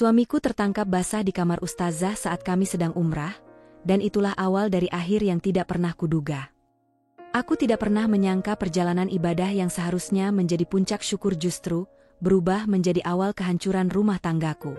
Suamiku tertangkap basah di kamar ustazah saat kami sedang umrah, dan itulah awal dari akhir yang tidak pernah kuduga. Aku tidak pernah menyangka perjalanan ibadah yang seharusnya menjadi puncak syukur justru berubah menjadi awal kehancuran rumah tanggaku.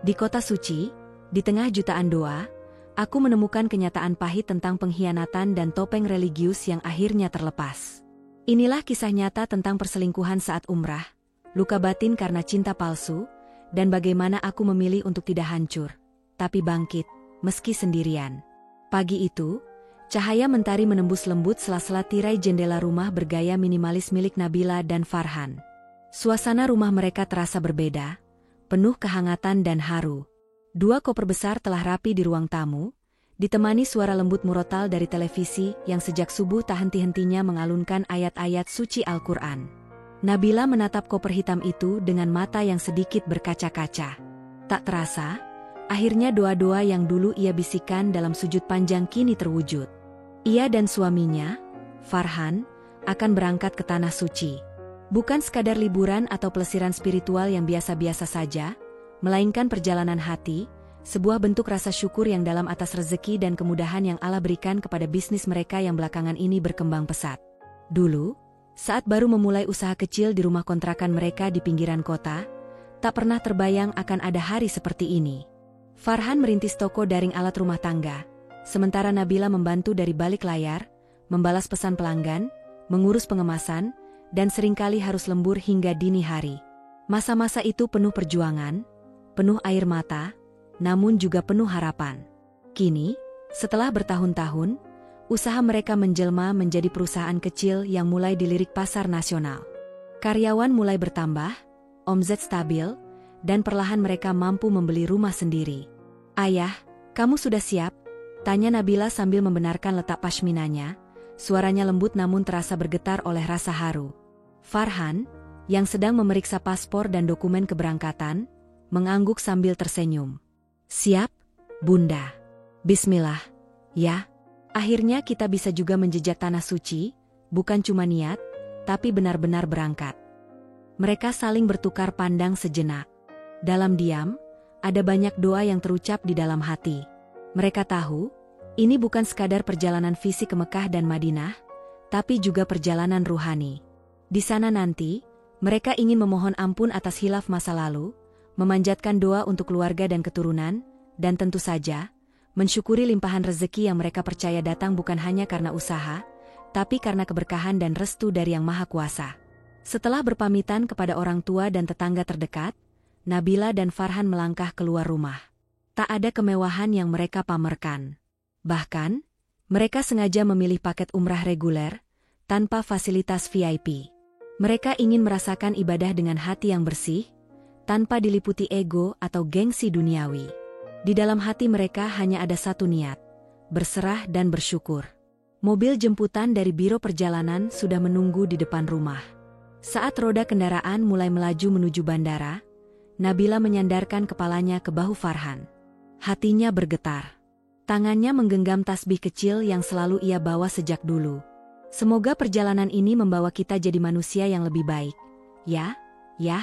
Di kota suci, di tengah jutaan doa, aku menemukan kenyataan pahit tentang pengkhianatan dan topeng religius yang akhirnya terlepas. Inilah kisah nyata tentang perselingkuhan saat umrah, luka batin karena cinta palsu, dan bagaimana aku memilih untuk tidak hancur, tapi bangkit, meski sendirian. Pagi itu, cahaya mentari menembus lembut sela-sela tirai jendela rumah bergaya minimalis milik Nabila dan Farhan. Suasana rumah mereka terasa berbeda, penuh kehangatan dan haru. 2 koper besar telah rapi di ruang tamu, ditemani suara lembut murotal dari televisi yang sejak subuh tak henti-hentinya mengalunkan ayat-ayat suci Al-Quran. Nabila menatap koper hitam itu dengan mata yang sedikit berkaca-kaca. Tak terasa, akhirnya doa-doa yang dulu ia bisikan dalam sujud panjang kini terwujud. Ia dan suaminya, Farhan, akan berangkat ke Tanah Suci. Bukan sekadar liburan atau pelesiran spiritual yang biasa-biasa saja, melainkan perjalanan hati, sebuah bentuk rasa syukur yang dalam atas rezeki dan kemudahan yang Allah berikan kepada bisnis mereka yang belakangan ini berkembang pesat. Dulu, saat baru memulai usaha kecil di rumah kontrakan mereka di pinggiran kota, tak pernah terbayang akan ada hari seperti ini. Farhan merintis toko daring alat rumah tangga, sementara Nabila membantu dari balik layar, membalas pesan pelanggan, mengurus pengemasan, dan seringkali harus lembur hingga dini hari. Masa-masa itu penuh perjuangan, penuh air mata, namun juga penuh harapan. Kini, setelah bertahun-tahun, usaha mereka menjelma menjadi perusahaan kecil yang mulai dilirik pasar nasional. Karyawan mulai bertambah, omzet stabil, dan perlahan mereka mampu membeli rumah sendiri. "Ayah, kamu sudah siap?" tanya Nabila sambil membenarkan letak pashminanya, suaranya lembut namun terasa bergetar oleh rasa haru. Farhan, yang sedang memeriksa paspor dan dokumen keberangkatan, mengangguk sambil tersenyum. "Siap, Bunda. Bismillah, ya. Akhirnya kita bisa juga menjejak Tanah Suci, bukan cuma niat, tapi benar-benar berangkat." Mereka saling bertukar pandang sejenak. Dalam diam, ada banyak doa yang terucap di dalam hati. Mereka tahu, ini bukan sekadar perjalanan fisik ke Mekah dan Madinah, tapi juga perjalanan ruhani. Di sana nanti, mereka ingin memohon ampun atas hilaf masa lalu, memanjatkan doa untuk keluarga dan keturunan, dan tentu saja, mensyukuri limpahan rezeki yang mereka percaya datang bukan hanya karena usaha, tapi karena keberkahan dan restu dari Yang Maha Kuasa. Setelah berpamitan kepada orang tua dan tetangga terdekat, Nabila dan Farhan melangkah keluar rumah. Tak ada kemewahan yang mereka pamerkan. Bahkan, mereka sengaja memilih paket umrah reguler, tanpa fasilitas VIP. Mereka ingin merasakan ibadah dengan hati yang bersih, tanpa diliputi ego atau gengsi duniawi. Di dalam hati mereka hanya ada satu niat, berserah dan bersyukur. Mobil jemputan dari biro perjalanan sudah menunggu di depan rumah. Saat roda kendaraan mulai melaju menuju bandara, Nabila menyandarkan kepalanya ke bahu Farhan. Hatinya bergetar. Tangannya menggenggam tasbih kecil yang selalu ia bawa sejak dulu. "Semoga perjalanan ini membawa kita jadi manusia yang lebih baik. Ya, ya,"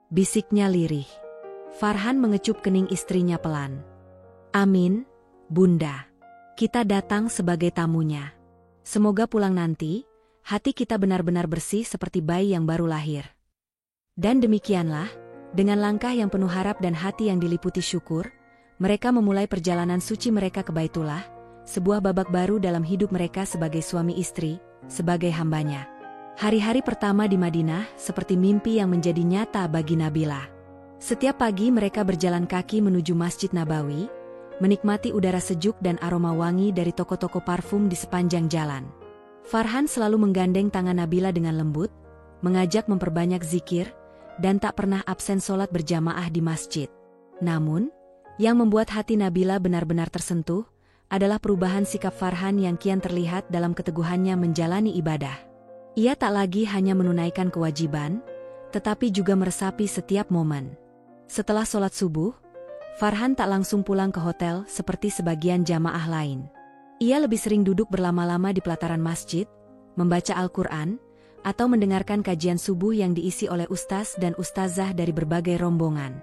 bisiknya lirih. Farhan mengecup kening istrinya pelan. "Amin, Bunda. Kita datang sebagai tamunya. Semoga pulang nanti, hati kita benar-benar bersih seperti bayi yang baru lahir." Dan demikianlah, dengan langkah yang penuh harap dan hati yang diliputi syukur, mereka memulai perjalanan suci mereka ke Baitullah, sebuah babak baru dalam hidup mereka sebagai suami istri, sebagai hambanya. Hari-hari pertama di Madinah seperti mimpi yang menjadi nyata bagi Nabila. Setiap pagi mereka berjalan kaki menuju Masjid Nabawi, menikmati udara sejuk dan aroma wangi dari toko-toko parfum di sepanjang jalan. Farhan selalu menggandeng tangan Nabila dengan lembut, mengajak memperbanyak zikir, dan tak pernah absen sholat berjamaah di masjid. Namun, yang membuat hati Nabila benar-benar tersentuh, adalah perubahan sikap Farhan yang kian terlihat dalam keteguhannya menjalani ibadah. Ia tak lagi hanya menunaikan kewajiban, tetapi juga meresapi setiap momen. Setelah sholat subuh, Farhan tak langsung pulang ke hotel seperti sebagian jamaah lain. Ia lebih sering duduk berlama-lama di pelataran masjid, membaca Al-Quran, atau mendengarkan kajian subuh yang diisi oleh ustaz dan ustazah dari berbagai rombongan.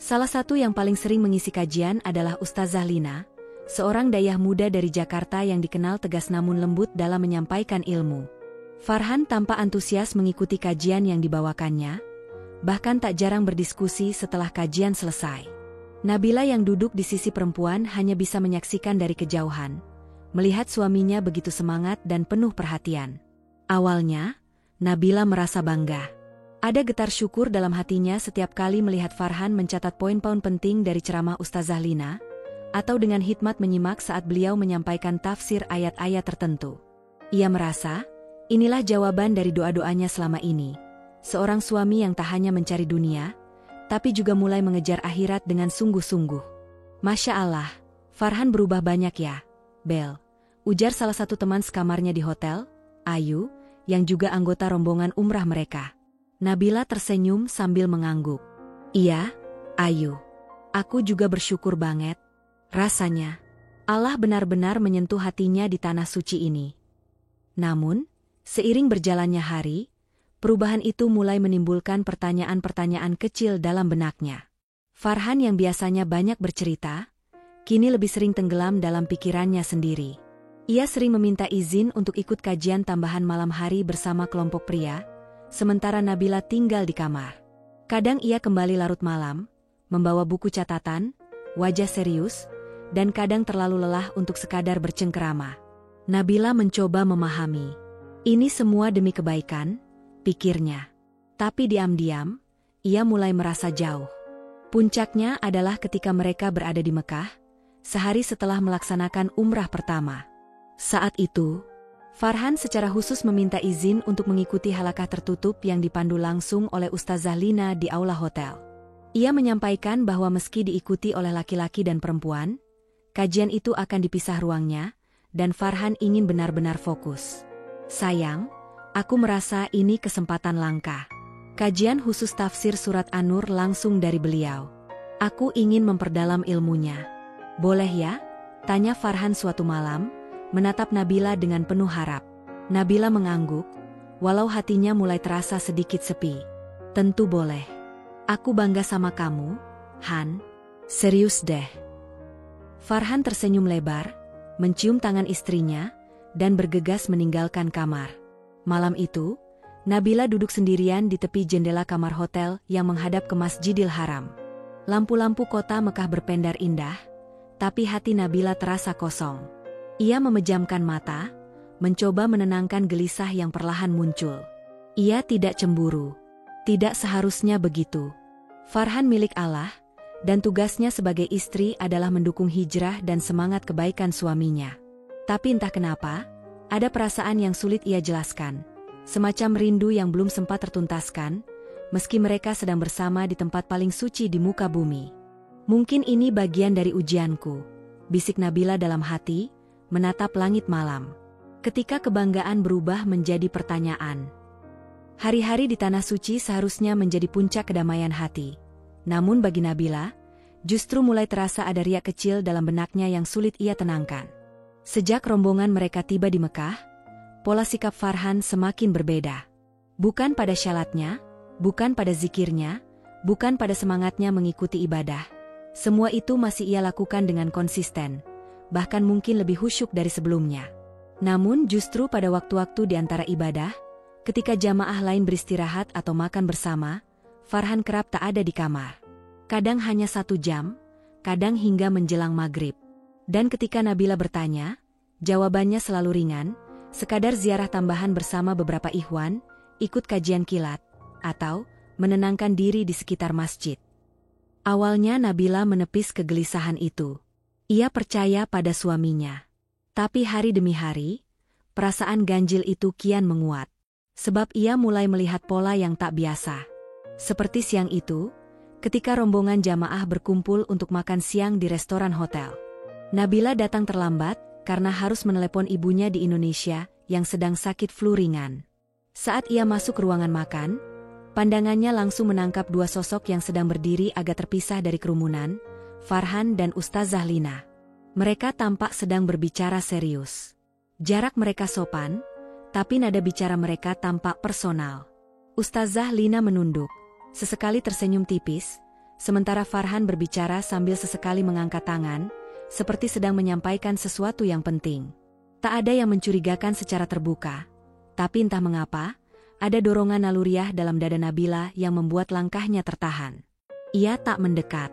Salah satu yang paling sering mengisi kajian adalah Ustazah Lina, seorang dayah muda dari Jakarta yang dikenal tegas namun lembut dalam menyampaikan ilmu. Farhan tampak antusias mengikuti kajian yang dibawakannya, bahkan tak jarang berdiskusi setelah kajian selesai. Nabila yang duduk di sisi perempuan hanya bisa menyaksikan dari kejauhan, melihat suaminya begitu semangat dan penuh perhatian. Awalnya, Nabila merasa bangga. Ada getar syukur dalam hatinya setiap kali melihat Farhan mencatat poin-poin penting dari ceramah Ustazah Lina, atau dengan hikmat menyimak saat beliau menyampaikan tafsir ayat-ayat tertentu. Ia merasa, inilah jawaban dari doa-doanya selama ini. Seorang suami yang tak hanya mencari dunia, tapi juga mulai mengejar akhirat dengan sungguh-sungguh. Masya Allah, Farhan berubah banyak ya, Bel, ujar salah satu teman sekamarnya di hotel, Ayu, yang juga anggota rombongan umrah mereka. Nabila tersenyum sambil mengangguk. Iya, Ayu. Aku juga bersyukur banget. Rasanya, Allah benar-benar menyentuh hatinya di tanah suci ini. Namun, seiring berjalannya hari, perubahan itu mulai menimbulkan pertanyaan-pertanyaan kecil dalam benaknya. Farhan yang biasanya banyak bercerita, kini lebih sering tenggelam dalam pikirannya sendiri. Ia sering meminta izin untuk ikut kajian tambahan malam hari bersama kelompok pria, sementara Nabila tinggal di kamar. Kadang ia kembali larut malam, membawa buku catatan, wajah serius, dan kadang terlalu lelah untuk sekadar bercengkerama. Nabila mencoba memahami. Ini semua demi kebaikan, pikirnya. Tapi diam-diam, ia mulai merasa jauh. Puncaknya adalah ketika mereka berada di Mekah, sehari setelah melaksanakan umrah pertama. Saat itu, Farhan secara khusus meminta izin untuk mengikuti halaqah tertutup yang dipandu langsung oleh Ustazah Lina di aula hotel. Ia menyampaikan bahwa meski diikuti oleh laki-laki dan perempuan, kajian itu akan dipisah ruangnya, dan Farhan ingin benar-benar fokus. Sayang, aku merasa ini kesempatan langka. Kajian khusus tafsir surat An-Nur langsung dari beliau. Aku ingin memperdalam ilmunya. Boleh ya? Tanya Farhan suatu malam, menatap Nabila dengan penuh harap. Nabila mengangguk, walau hatinya mulai terasa sedikit sepi. Tentu boleh. Aku bangga sama kamu, Han. Serius deh. Farhan tersenyum lebar, mencium tangan istrinya, dan bergegas meninggalkan kamar. Malam itu, Nabila duduk sendirian di tepi jendela kamar hotel yang menghadap ke Masjidil Haram. Lampu-lampu kota Mekah berpendar indah, tapi hati Nabila terasa kosong. Ia memejamkan mata, mencoba menenangkan gelisah yang perlahan muncul. Ia tidak cemburu. Tidak seharusnya begitu. Farhan milik Allah, dan tugasnya sebagai istri adalah mendukung hijrah dan semangat kebaikan suaminya. Tapi entah kenapa, ada perasaan yang sulit ia jelaskan. Semacam rindu yang belum sempat tertuntaskan, meski mereka sedang bersama di tempat paling suci di muka bumi. Mungkin ini bagian dari ujianku, bisik Nabila dalam hati, menatap langit malam. Ketika kebanggaan berubah menjadi pertanyaan. Hari-hari di tanah suci seharusnya menjadi puncak kedamaian hati. Namun bagi Nabila, justru mulai terasa ada riak kecil dalam benaknya yang sulit ia tenangkan. Sejak rombongan mereka tiba di Mekah, pola sikap Farhan semakin berbeda. Bukan pada syalatnya, bukan pada zikirnya, bukan pada semangatnya mengikuti ibadah. Semua itu masih ia lakukan dengan konsisten, bahkan mungkin lebih khusyuk dari sebelumnya. Namun justru pada waktu-waktu di antara ibadah, ketika jamaah lain beristirahat atau makan bersama, Farhan kerap tak ada di kamar. Kadang hanya 1 jam, kadang hingga menjelang maghrib. Dan ketika Nabila bertanya, jawabannya selalu ringan, sekadar ziarah tambahan bersama beberapa ikhwan, ikut kajian kilat, atau menenangkan diri di sekitar masjid. Awalnya Nabila menepis kegelisahan itu. Ia percaya pada suaminya. Tapi hari demi hari, perasaan ganjil itu kian menguat. Sebab ia mulai melihat pola yang tak biasa. Seperti siang itu, ketika rombongan jamaah berkumpul untuk makan siang di restoran hotel. Nabila datang terlambat karena harus menelepon ibunya di Indonesia yang sedang sakit flu ringan. Saat ia masuk ruangan makan, pandangannya langsung menangkap 2 sosok yang sedang berdiri agak terpisah dari kerumunan, Farhan dan Ustazah Lina. Mereka tampak sedang berbicara serius. Jarak mereka sopan, tapi nada bicara mereka tampak personal. Ustazah Lina menunduk, sesekali tersenyum tipis, sementara Farhan berbicara sambil sesekali mengangkat tangan, seperti sedang menyampaikan sesuatu yang penting. Tak ada yang mencurigakan secara terbuka, tapi entah mengapa, ada dorongan naluriah dalam dada Nabila yang membuat langkahnya tertahan. Ia tak mendekat.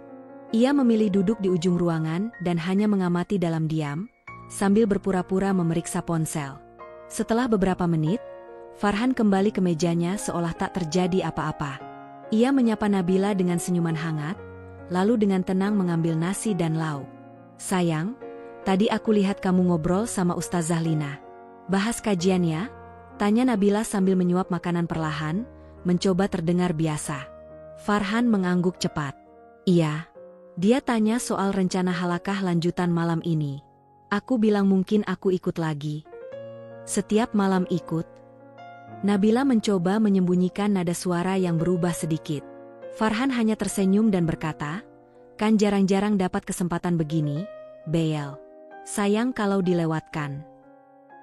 Ia memilih duduk di ujung ruangan dan hanya mengamati dalam diam, sambil berpura-pura memeriksa ponsel. Setelah beberapa menit, Farhan kembali ke mejanya seolah tak terjadi apa-apa. Ia menyapa Nabila dengan senyuman hangat, lalu dengan tenang mengambil nasi dan lauk. "Sayang, tadi aku lihat kamu ngobrol sama Ustazah Lina. Bahas kajian ya?" tanya Nabila sambil menyuap makanan perlahan, mencoba terdengar biasa. Farhan mengangguk cepat. "Iya." Dia tanya soal rencana halakah lanjutan malam ini. "Aku bilang mungkin aku ikut lagi." "Setiap malam ikut?" Nabila mencoba menyembunyikan nada suara yang berubah sedikit. Farhan hanya tersenyum dan berkata, "Kan jarang-jarang dapat kesempatan begini, Bel. Sayang kalau dilewatkan."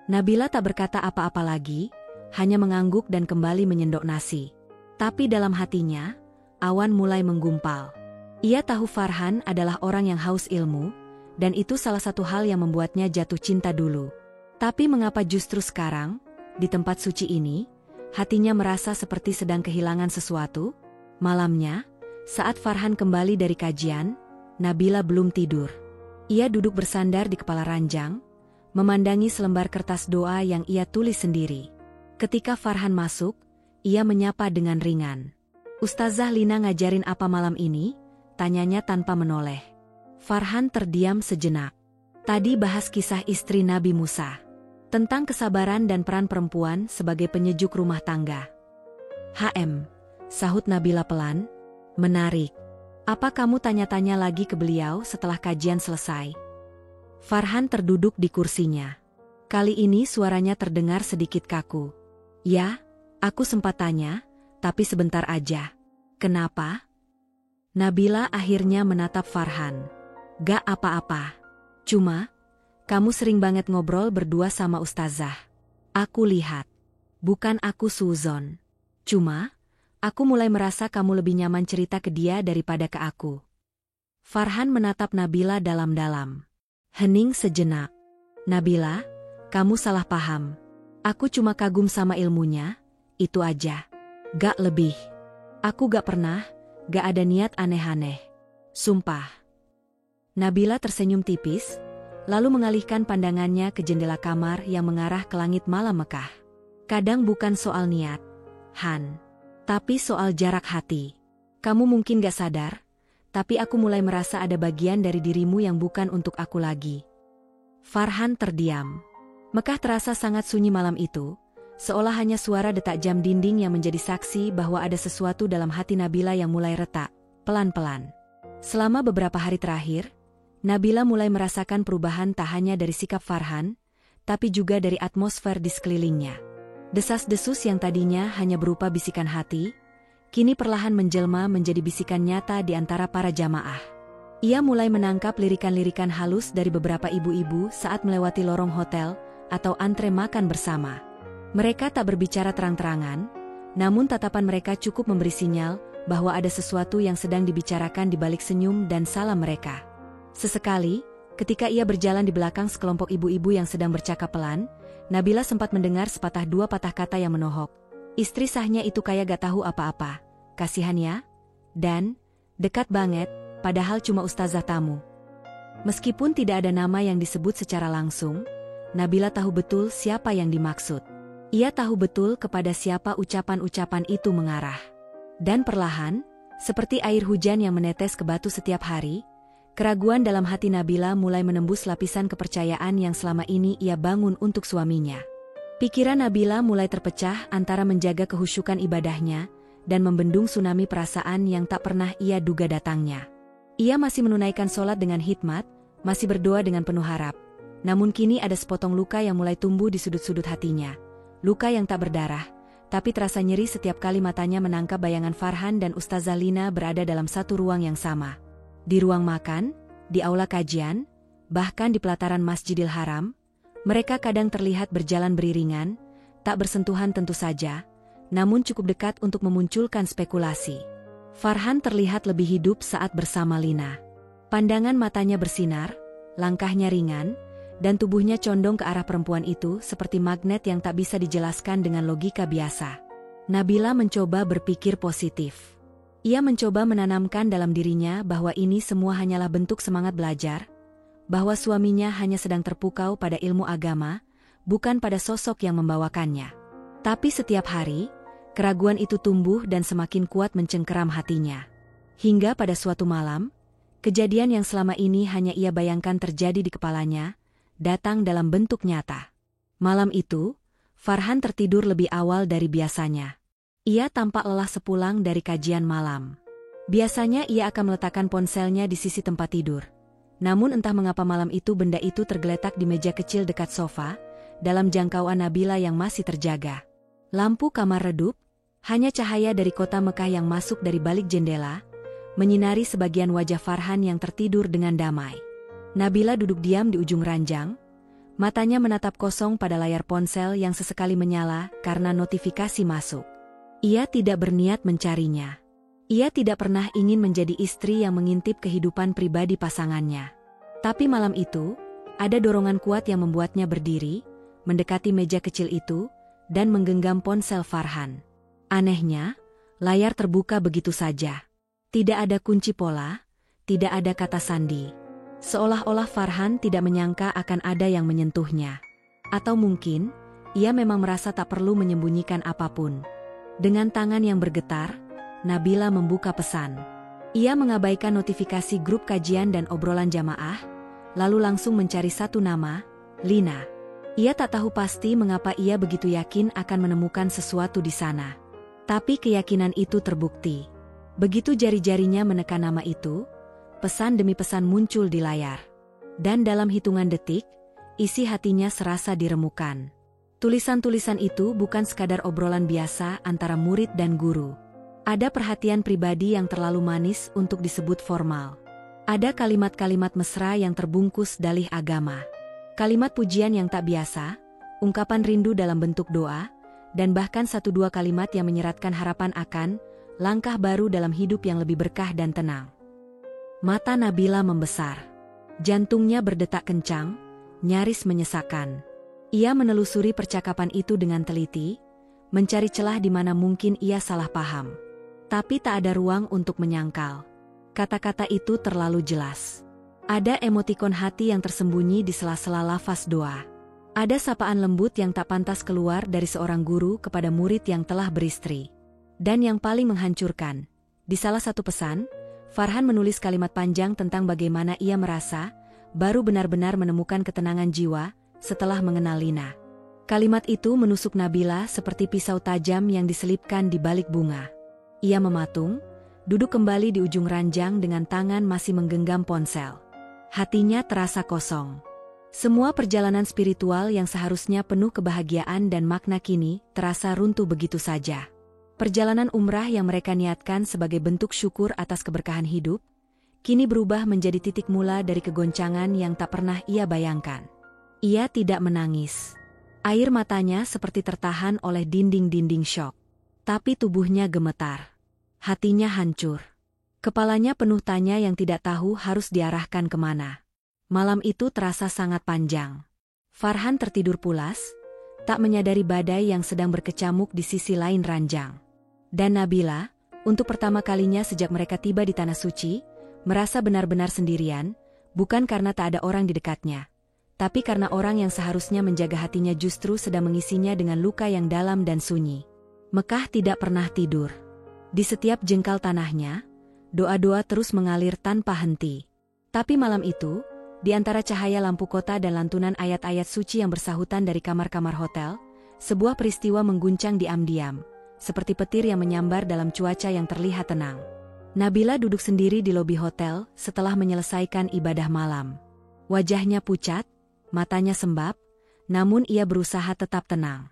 Nabila tak berkata apa-apa lagi, hanya mengangguk dan kembali menyendok nasi. Tapi dalam hatinya, awan mulai menggumpal. Ia tahu Farhan adalah orang yang haus ilmu, dan itu salah satu hal yang membuatnya jatuh cinta dulu. Tapi mengapa justru sekarang, di tempat suci ini, hatinya merasa seperti sedang kehilangan sesuatu? Malamnya, saat Farhan kembali dari kajian, Nabila belum tidur. Ia duduk bersandar di kepala ranjang, memandangi selembar kertas doa yang ia tulis sendiri. Ketika Farhan masuk, ia menyapa dengan ringan. "Ustazah Lina ngajarin apa malam ini?" tanyanya tanpa menoleh. Farhan terdiam sejenak. "Tadi bahas kisah istri Nabi Musa. Tentang kesabaran dan peran perempuan sebagai penyejuk rumah tangga." Sahut Nabila pelan. "Menarik. Apa kamu tanya-tanya lagi ke beliau setelah kajian selesai?" Farhan terduduk di kursinya. Kali ini suaranya terdengar sedikit kaku. "Ya, aku sempat tanya, tapi sebentar aja." "Kenapa?" Nabila akhirnya menatap Farhan. "Gak apa-apa. Cuma, kamu sering banget ngobrol berdua sama Ustazah. Aku lihat. Bukan aku suzon. Cuma, aku mulai merasa kamu lebih nyaman cerita ke dia daripada ke aku." Farhan menatap Nabila dalam-dalam. Hening sejenak. "Nabila, kamu salah paham. Aku cuma kagum sama ilmunya, itu aja. Gak lebih. Aku gak ada niat aneh-aneh. Sumpah." Nabila tersenyum tipis, lalu mengalihkan pandangannya ke jendela kamar yang mengarah ke langit malam Mekah. "Kadang bukan soal niat, Han. Tapi soal jarak hati. Kamu mungkin gak sadar, tapi aku mulai merasa ada bagian dari dirimu yang bukan untuk aku lagi." Farhan terdiam. Mekah terasa sangat sunyi malam itu, seolah hanya suara detak jam dinding yang menjadi saksi bahwa ada sesuatu dalam hati Nabila yang mulai retak, pelan-pelan. Selama beberapa hari terakhir, Nabila mulai merasakan perubahan tak hanya dari sikap Farhan, tapi juga dari atmosfer di sekelilingnya. Desas-desus yang tadinya hanya berupa bisikan hati, kini perlahan menjelma menjadi bisikan nyata di antara para jamaah. Ia mulai menangkap lirikan-lirikan halus dari beberapa ibu-ibu saat melewati lorong hotel atau antre makan bersama. Mereka tak berbicara terang-terangan, namun tatapan mereka cukup memberi sinyal bahwa ada sesuatu yang sedang dibicarakan di balik senyum dan salam mereka. Sesekali, ketika ia berjalan di belakang sekelompok ibu-ibu yang sedang bercakap pelan, Nabila sempat mendengar sepatah dua patah kata yang menohok. "Istri sahnya itu kayak gak tahu apa-apa. Kasihan ya?" Dan, "Dekat banget, padahal cuma ustazah tamu." Meskipun tidak ada nama yang disebut secara langsung, Nabila tahu betul siapa yang dimaksud. Ia tahu betul kepada siapa ucapan-ucapan itu mengarah. Dan perlahan, seperti air hujan yang menetes ke batu setiap hari, keraguan dalam hati Nabila mulai menembus lapisan kepercayaan yang selama ini ia bangun untuk suaminya. Pikiran Nabila mulai terpecah antara menjaga kehusyukan ibadahnya dan membendung tsunami perasaan yang tak pernah ia duga datangnya. Ia masih menunaikan sholat dengan hikmat, masih berdoa dengan penuh harap. Namun kini ada sepotong luka yang mulai tumbuh di sudut-sudut hatinya. Luka yang tak berdarah, tapi terasa nyeri setiap kali matanya menangkap bayangan Farhan dan Ustazah Lina berada dalam satu ruang yang sama. Di ruang makan, di aula kajian, bahkan di pelataran Masjidil Haram, mereka kadang terlihat berjalan beriringan, tak bersentuhan tentu saja, namun cukup dekat untuk memunculkan spekulasi. Farhan terlihat lebih hidup saat bersama Lina. Pandangan matanya bersinar, langkahnya ringan, dan tubuhnya condong ke arah perempuan itu seperti magnet yang tak bisa dijelaskan dengan logika biasa. Nabila mencoba berpikir positif. Ia mencoba menanamkan dalam dirinya bahwa ini semua hanyalah bentuk semangat belajar, bahwa suaminya hanya sedang terpukau pada ilmu agama, bukan pada sosok yang membawakannya. Tapi setiap hari, keraguan itu tumbuh dan semakin kuat mencengkeram hatinya. Hingga pada suatu malam, kejadian yang selama ini hanya ia bayangkan terjadi di kepalanya, datang dalam bentuk nyata. Malam itu, Farhan tertidur lebih awal dari biasanya. Ia tampak lelah sepulang dari kajian malam. Biasanya ia akan meletakkan ponselnya di sisi tempat tidur. Namun entah mengapa malam itu benda itu tergeletak di meja kecil dekat sofa, dalam jangkauan Nabila yang masih terjaga. Lampu kamar redup, hanya cahaya dari kota Mekah yang masuk dari balik jendela, menyinari sebagian wajah Farhan yang tertidur dengan damai. Nabila duduk diam di ujung ranjang, matanya menatap kosong pada layar ponsel yang sesekali menyala karena notifikasi masuk. Ia tidak berniat mencarinya. Ia tidak pernah ingin menjadi istri yang mengintip kehidupan pribadi pasangannya. Tapi malam itu, ada dorongan kuat yang membuatnya berdiri, mendekati meja kecil itu, dan menggenggam ponsel Farhan. Anehnya, layar terbuka begitu saja. Tidak ada kunci pola, tidak ada kata sandi. Seolah-olah Farhan tidak menyangka akan ada yang menyentuhnya. Atau mungkin, ia memang merasa tak perlu menyembunyikan apapun. Dengan tangan yang bergetar, Nabila membuka pesan. Ia mengabaikan notifikasi grup kajian dan obrolan jamaah, lalu langsung mencari satu nama, Lina. Ia tak tahu pasti mengapa ia begitu yakin akan menemukan sesuatu di sana. Tapi keyakinan itu terbukti. Begitu jari-jarinya menekan nama itu, pesan demi pesan muncul di layar. Dan dalam hitungan detik, isi hatinya serasa diremukan. Tulisan-tulisan itu bukan sekadar obrolan biasa antara murid dan guru. Ada perhatian pribadi yang terlalu manis untuk disebut formal. Ada kalimat-kalimat mesra yang terbungkus dalih agama. Kalimat pujian yang tak biasa, ungkapan rindu dalam bentuk doa, dan bahkan satu dua kalimat yang menyeratkan harapan akan langkah baru dalam hidup yang lebih berkah dan tenang. Mata Nabila membesar. Jantungnya berdetak kencang, nyaris menyesakkan. Ia menelusuri percakapan itu dengan teliti, mencari celah di mana mungkin ia salah paham. Tapi tak ada ruang untuk menyangkal. Kata-kata itu terlalu jelas. Ada emotikon hati yang tersembunyi di sela-sela lafaz doa. Ada sapaan lembut yang tak pantas keluar dari seorang guru kepada murid yang telah beristri. Dan yang paling menghancurkan, di salah satu pesan, Farhan menulis kalimat panjang tentang bagaimana ia merasa baru benar-benar menemukan ketenangan jiwa setelah mengenal Lina. Kalimat itu menusuk Nabila seperti pisau tajam yang diselipkan di balik bunga. Ia mematung, duduk kembali di ujung ranjang dengan tangan masih menggenggam ponsel. Hatinya terasa kosong. Semua perjalanan spiritual yang seharusnya penuh kebahagiaan dan makna kini terasa runtuh begitu saja. Perjalanan umrah yang mereka niatkan sebagai bentuk syukur atas keberkahan hidup, kini berubah menjadi titik mula dari kegoncangan yang tak pernah ia bayangkan. Ia tidak menangis. Air matanya seperti tertahan oleh dinding-dinding syok. Tapi tubuhnya gemetar. Hatinya hancur. Kepalanya penuh tanya yang tidak tahu harus diarahkan kemana. Malam itu terasa sangat panjang. Farhan tertidur pulas, tak menyadari badai yang sedang berkecamuk di sisi lain ranjang. Dan Nabila, untuk pertama kalinya sejak mereka tiba di Tanah Suci, merasa benar-benar sendirian, bukan karena tak ada orang di dekatnya, tapi karena orang yang seharusnya menjaga hatinya justru sedang mengisinya dengan luka yang dalam dan sunyi. Mekah tidak pernah tidur. Di setiap jengkal tanahnya, doa-doa terus mengalir tanpa henti. Tapi malam itu, di antara cahaya lampu kota dan lantunan ayat-ayat suci yang bersahutan dari kamar-kamar hotel, sebuah peristiwa mengguncang diam-diam, seperti petir yang menyambar dalam cuaca yang terlihat tenang. Nabila duduk sendiri di lobi hotel setelah menyelesaikan ibadah malam. Wajahnya pucat, matanya sembab, namun ia berusaha tetap tenang.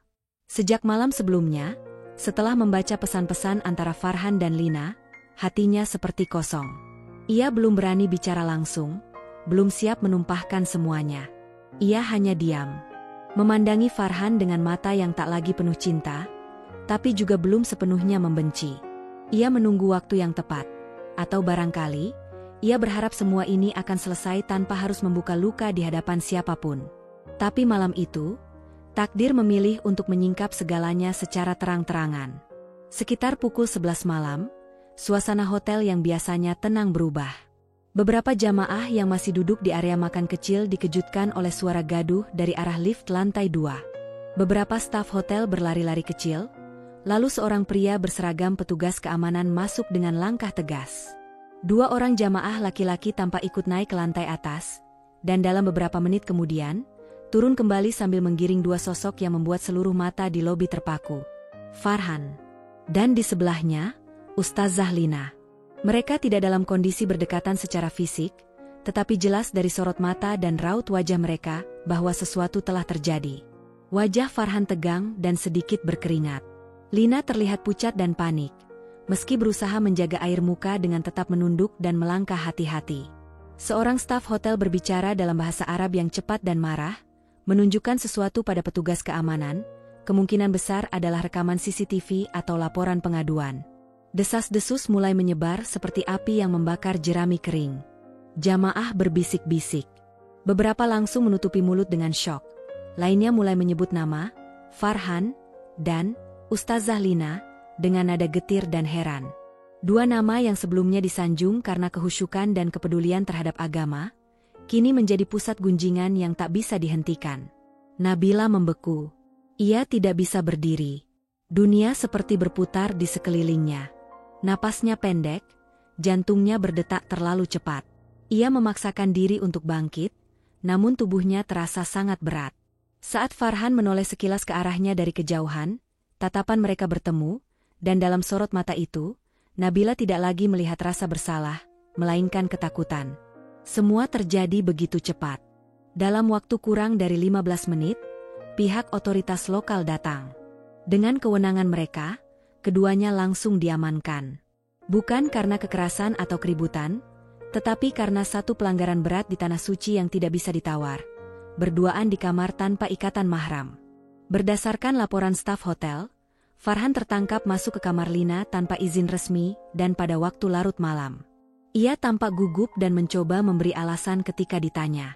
Sejak malam sebelumnya, setelah membaca pesan-pesan antara Farhan dan Lina, hatinya seperti kosong. Ia belum berani bicara langsung, belum siap menumpahkan semuanya. Ia hanya diam, memandangi Farhan dengan mata yang tak lagi penuh cinta, tapi juga belum sepenuhnya membenci. Ia menunggu waktu yang tepat. Atau barangkali, ia berharap semua ini akan selesai tanpa harus membuka luka di hadapan siapapun. Tapi malam itu, takdir memilih untuk menyingkap segalanya secara terang-terangan. Sekitar pukul 11 malam, suasana hotel yang biasanya tenang berubah. Beberapa jamaah yang masih duduk di area makan kecil dikejutkan oleh suara gaduh dari arah lift lantai 2. Beberapa staf hotel berlari-lari kecil, lalu seorang pria berseragam petugas keamanan masuk dengan langkah tegas. 2 orang jamaah laki-laki tampak ikut naik ke lantai atas, dan dalam beberapa menit kemudian, turun kembali sambil menggiring 2 sosok yang membuat seluruh mata di lobi terpaku. Farhan. Dan di sebelahnya, Ustazah Lina. Mereka tidak dalam kondisi berdekatan secara fisik, tetapi jelas dari sorot mata dan raut wajah mereka bahwa sesuatu telah terjadi. Wajah Farhan tegang dan sedikit berkeringat. Lina terlihat pucat dan panik, meski berusaha menjaga air muka dengan tetap menunduk dan melangkah hati-hati. Seorang staf hotel berbicara dalam bahasa Arab yang cepat dan marah, menunjukkan sesuatu pada petugas keamanan, kemungkinan besar adalah rekaman CCTV atau laporan pengaduan. Desas-desus mulai menyebar seperti api yang membakar jerami kering. Jamaah berbisik-bisik. Beberapa langsung menutupi mulut dengan syok. Lainnya mulai menyebut nama, Farhan, dan Ustazah Lina, dengan nada getir dan heran. 2 nama yang sebelumnya disanjung karena kehusyukan dan kepedulian terhadap agama, kini menjadi pusat gunjingan yang tak bisa dihentikan. Nabila membeku. Ia tidak bisa berdiri. Dunia seperti berputar di sekelilingnya. Napasnya pendek, jantungnya berdetak terlalu cepat. Ia memaksakan diri untuk bangkit, namun tubuhnya terasa sangat berat. Saat Farhan menoleh sekilas ke arahnya dari kejauhan, tatapan mereka bertemu, dan dalam sorot mata itu, Nabila tidak lagi melihat rasa bersalah, melainkan ketakutan. Semua terjadi begitu cepat. Dalam waktu kurang dari 15 menit, pihak otoritas lokal datang. Dengan kewenangan mereka, keduanya langsung diamankan. Bukan karena kekerasan atau keributan, tetapi karena satu pelanggaran berat di tanah suci yang tidak bisa ditawar. Berduaan di kamar tanpa ikatan mahram. Berdasarkan laporan staf hotel, Farhan tertangkap masuk ke kamar Lina tanpa izin resmi dan pada waktu larut malam. Ia tampak gugup dan mencoba memberi alasan ketika ditanya.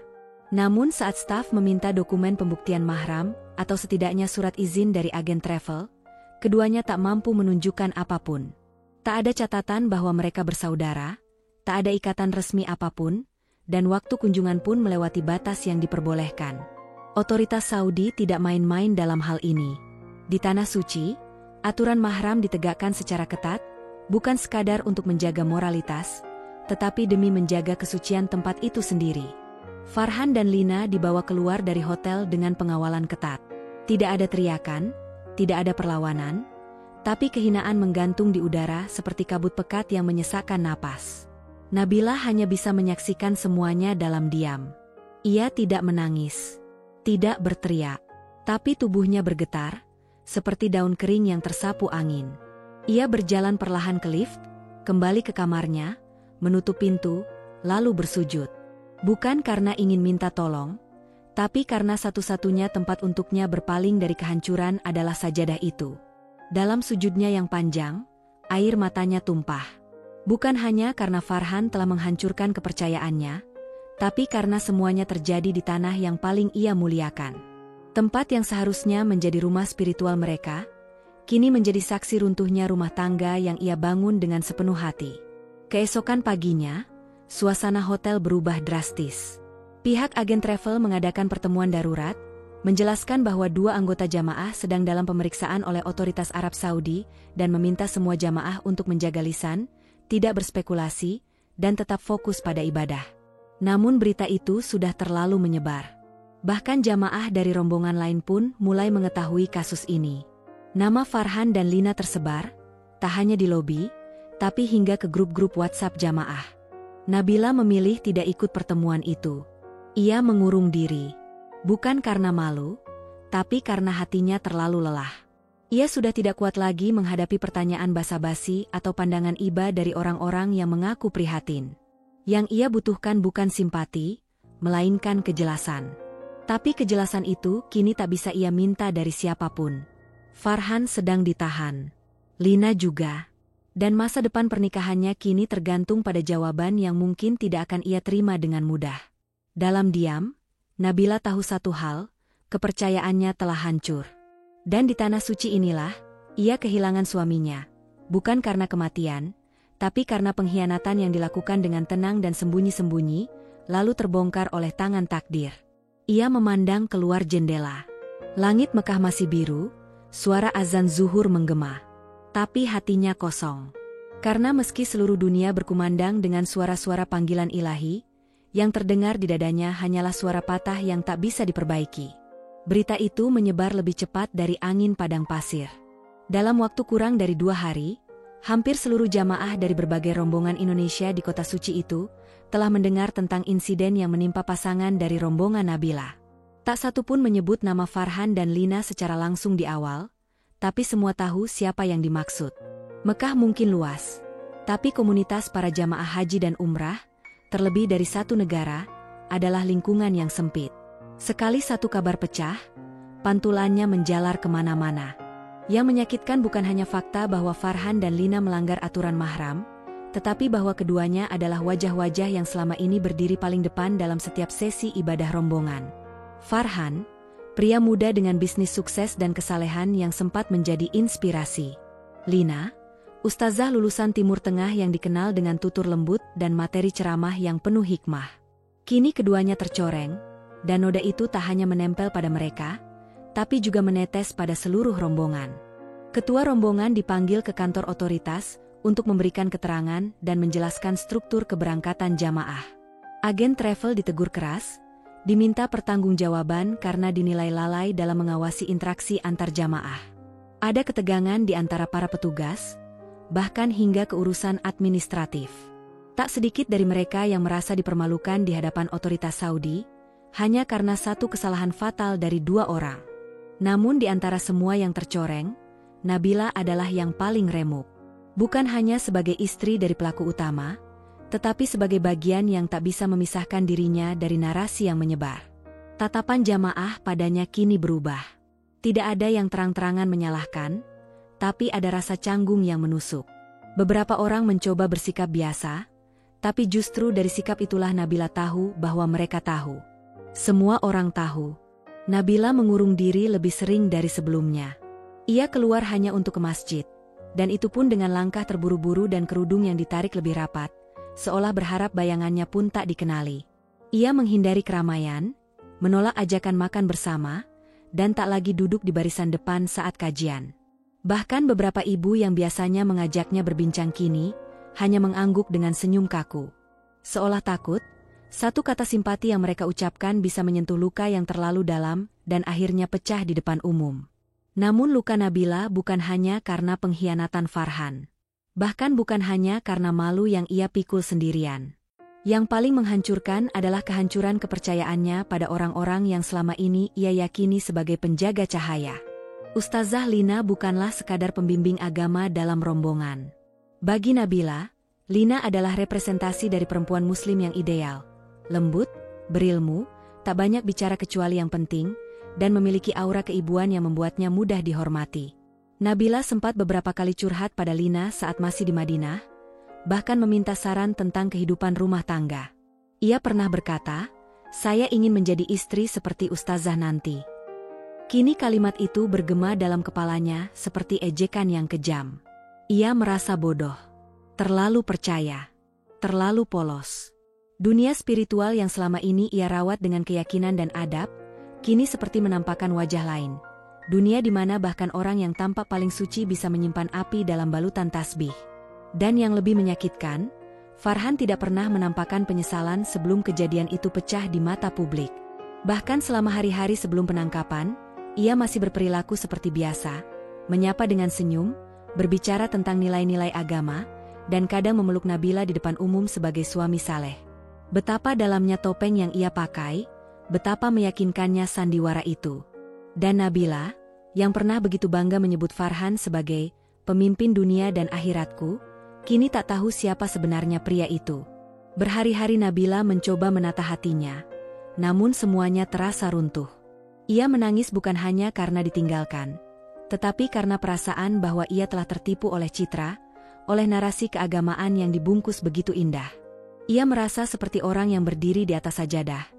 Namun saat staf meminta dokumen pembuktian mahram atau setidaknya surat izin dari agen travel, keduanya tak mampu menunjukkan apapun. Tak ada catatan bahwa mereka bersaudara, tak ada ikatan resmi apapun, dan waktu kunjungan pun melewati batas yang diperbolehkan. Otoritas Saudi tidak main-main dalam hal ini. Di tanah suci, aturan mahram ditegakkan secara ketat, bukan sekadar untuk menjaga moralitas, tetapi demi menjaga kesucian tempat itu sendiri. Farhan dan Lina dibawa keluar dari hotel dengan pengawalan ketat. Tidak ada teriakan, tidak ada perlawanan, tapi kehinaan menggantung di udara seperti kabut pekat yang menyesakkan napas. Nabila hanya bisa menyaksikan semuanya dalam diam. Ia tidak menangis, tidak berteriak, tapi tubuhnya bergetar, seperti daun kering yang tersapu angin. Ia berjalan perlahan ke lift, kembali ke kamarnya, menutup pintu, lalu bersujud. Bukan karena ingin minta tolong, tapi karena satu-satunya tempat untuknya berpaling dari kehancuran adalah sajadah itu. Dalam sujudnya yang panjang, air matanya tumpah. Bukan hanya karena Farhan telah menghancurkan kepercayaannya, tapi karena semuanya terjadi di tanah yang paling ia muliakan. Tempat yang seharusnya menjadi rumah spiritual mereka, kini menjadi saksi runtuhnya rumah tangga yang ia bangun dengan sepenuh hati. Keesokan paginya, suasana hotel berubah drastis. Pihak agen travel mengadakan pertemuan darurat, menjelaskan bahwa 2 anggota jamaah sedang dalam pemeriksaan oleh otoritas Arab Saudi dan meminta semua jamaah untuk menjaga lisan, tidak berspekulasi, dan tetap fokus pada ibadah. Namun berita itu sudah terlalu menyebar. Bahkan jamaah dari rombongan lain pun mulai mengetahui kasus ini. Nama Farhan dan Lina tersebar, tak hanya di lobi, tapi hingga ke grup-grup WhatsApp jamaah. Nabila memilih tidak ikut pertemuan itu. Ia mengurung diri. Bukan karena malu, tapi karena hatinya terlalu lelah. Ia sudah tidak kuat lagi menghadapi pertanyaan basa-basi atau pandangan iba dari orang-orang yang mengaku prihatin. Yang ia butuhkan bukan simpati, melainkan kejelasan. Tapi kejelasan itu kini tak bisa ia minta dari siapapun. Farhan sedang ditahan. Lina juga. Dan masa depan pernikahannya kini tergantung pada jawaban yang mungkin tidak akan ia terima dengan mudah. Dalam diam, Nabila tahu satu hal, kepercayaannya telah hancur. Dan di tanah suci inilah, ia kehilangan suaminya. Bukan karena kematian, tapi karena pengkhianatan yang dilakukan dengan tenang dan sembunyi-sembunyi, lalu terbongkar oleh tangan takdir. Ia memandang keluar jendela. Langit Mekah masih biru, suara azan zuhur menggema. Tapi hatinya kosong. Karena meski seluruh dunia berkumandang dengan suara-suara panggilan ilahi, yang terdengar di dadanya hanyalah suara patah yang tak bisa diperbaiki. Berita itu menyebar lebih cepat dari angin padang pasir. Dalam waktu kurang dari 2 hari, hampir seluruh jamaah dari berbagai rombongan Indonesia di kota suci itu telah mendengar tentang insiden yang menimpa pasangan dari rombongan Nabila. Tak satu pun menyebut nama Farhan dan Lina secara langsung di awal, tapi semua tahu siapa yang dimaksud. Mekah mungkin luas, tapi komunitas para jamaah haji dan umrah, terlebih dari satu negara, adalah lingkungan yang sempit. Sekali satu kabar pecah, pantulannya menjalar kemana-mana. Yang menyakitkan bukan hanya fakta bahwa Farhan dan Lina melanggar aturan mahram, tetapi bahwa keduanya adalah wajah-wajah yang selama ini berdiri paling depan dalam setiap sesi ibadah rombongan. Farhan, pria muda dengan bisnis sukses dan kesalehan yang sempat menjadi inspirasi. Lina, ustazah lulusan Timur Tengah yang dikenal dengan tutur lembut dan materi ceramah yang penuh hikmah. Kini keduanya tercoreng, dan noda itu tak hanya menempel pada mereka, tapi juga menetes pada seluruh rombongan. Ketua rombongan dipanggil ke kantor otoritas untuk memberikan keterangan dan menjelaskan struktur keberangkatan jamaah. Agen travel ditegur keras, diminta pertanggungjawaban karena dinilai lalai dalam mengawasi interaksi antar jamaah. Ada ketegangan di antara para petugas, bahkan hingga ke urusan administratif. Tak sedikit dari mereka yang merasa dipermalukan di hadapan otoritas Saudi, hanya karena satu kesalahan fatal dari 2 orang. Namun di antara semua yang tercoreng, Nabila adalah yang paling remuk. Bukan hanya sebagai istri dari pelaku utama, tetapi sebagai bagian yang tak bisa memisahkan dirinya dari narasi yang menyebar. Tatapan jamaah padanya kini berubah. Tidak ada yang terang-terangan menyalahkan, tapi ada rasa canggung yang menusuk. Beberapa orang mencoba bersikap biasa, tapi justru dari sikap itulah Nabila tahu bahwa mereka tahu. Semua orang tahu. Nabila mengurung diri lebih sering dari sebelumnya. Ia keluar hanya untuk ke masjid, dan itu pun dengan langkah terburu-buru dan kerudung yang ditarik lebih rapat, seolah berharap bayangannya pun tak dikenali. Ia menghindari keramaian, menolak ajakan makan bersama, dan tak lagi duduk di barisan depan saat kajian. Bahkan beberapa ibu yang biasanya mengajaknya berbincang kini, hanya mengangguk dengan senyum kaku. Seolah takut, satu kata simpati yang mereka ucapkan bisa menyentuh luka yang terlalu dalam dan akhirnya pecah di depan umum. Namun luka Nabila bukan hanya karena pengkhianatan Farhan. Bahkan bukan hanya karena malu yang ia pikul sendirian. Yang paling menghancurkan adalah kehancuran kepercayaannya pada orang-orang yang selama ini ia yakini sebagai penjaga cahaya. Ustazah Lina bukanlah sekadar pembimbing agama dalam rombongan. Bagi Nabila, Lina adalah representasi dari perempuan muslim yang ideal, lembut, berilmu, tak banyak bicara kecuali yang penting, dan memiliki aura keibuan yang membuatnya mudah dihormati. Nabila sempat beberapa kali curhat pada Lina saat masih di Madinah, bahkan meminta saran tentang kehidupan rumah tangga. Ia pernah berkata, "Saya ingin menjadi istri seperti ustazah nanti." Kini kalimat itu bergema dalam kepalanya seperti ejekan yang kejam. Ia merasa bodoh, terlalu percaya, terlalu polos. Dunia spiritual yang selama ini ia rawat dengan keyakinan dan adab, kini seperti menampakkan wajah lain. Dunia di mana bahkan orang yang tampak paling suci bisa menyimpan api dalam balutan tasbih. Dan yang lebih menyakitkan, Farhan tidak pernah menampakkan penyesalan sebelum kejadian itu pecah di mata publik. Bahkan selama hari-hari sebelum penangkapan, ia masih berperilaku seperti biasa, menyapa dengan senyum, berbicara tentang nilai-nilai agama, dan kadang memeluk Nabila di depan umum sebagai suami saleh. Betapa dalamnya topeng yang ia pakai, betapa meyakinkannya sandiwara itu. Dan Nabila, yang pernah begitu bangga menyebut Farhan sebagai pemimpin dunia dan akhiratku, kini tak tahu siapa sebenarnya pria itu. Berhari-hari Nabila mencoba menata hatinya, namun semuanya terasa runtuh. Ia menangis bukan hanya karena ditinggalkan, tetapi karena perasaan bahwa ia telah tertipu oleh citra, oleh narasi keagamaan yang dibungkus begitu indah. Ia merasa seperti orang yang berdiri di atas sajadah.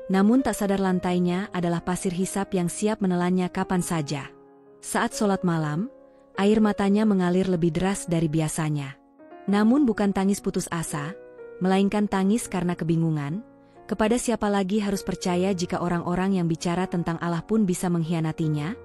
Namun tak sadar lantainya adalah pasir hisap yang siap menelannya kapan saja. Saat sholat malam, air matanya mengalir lebih deras dari biasanya. Namun bukan tangis putus asa, melainkan tangis karena kebingungan. Kepada siapa lagi harus percaya jika orang-orang yang bicara tentang Allah pun bisa mengkhianatinya?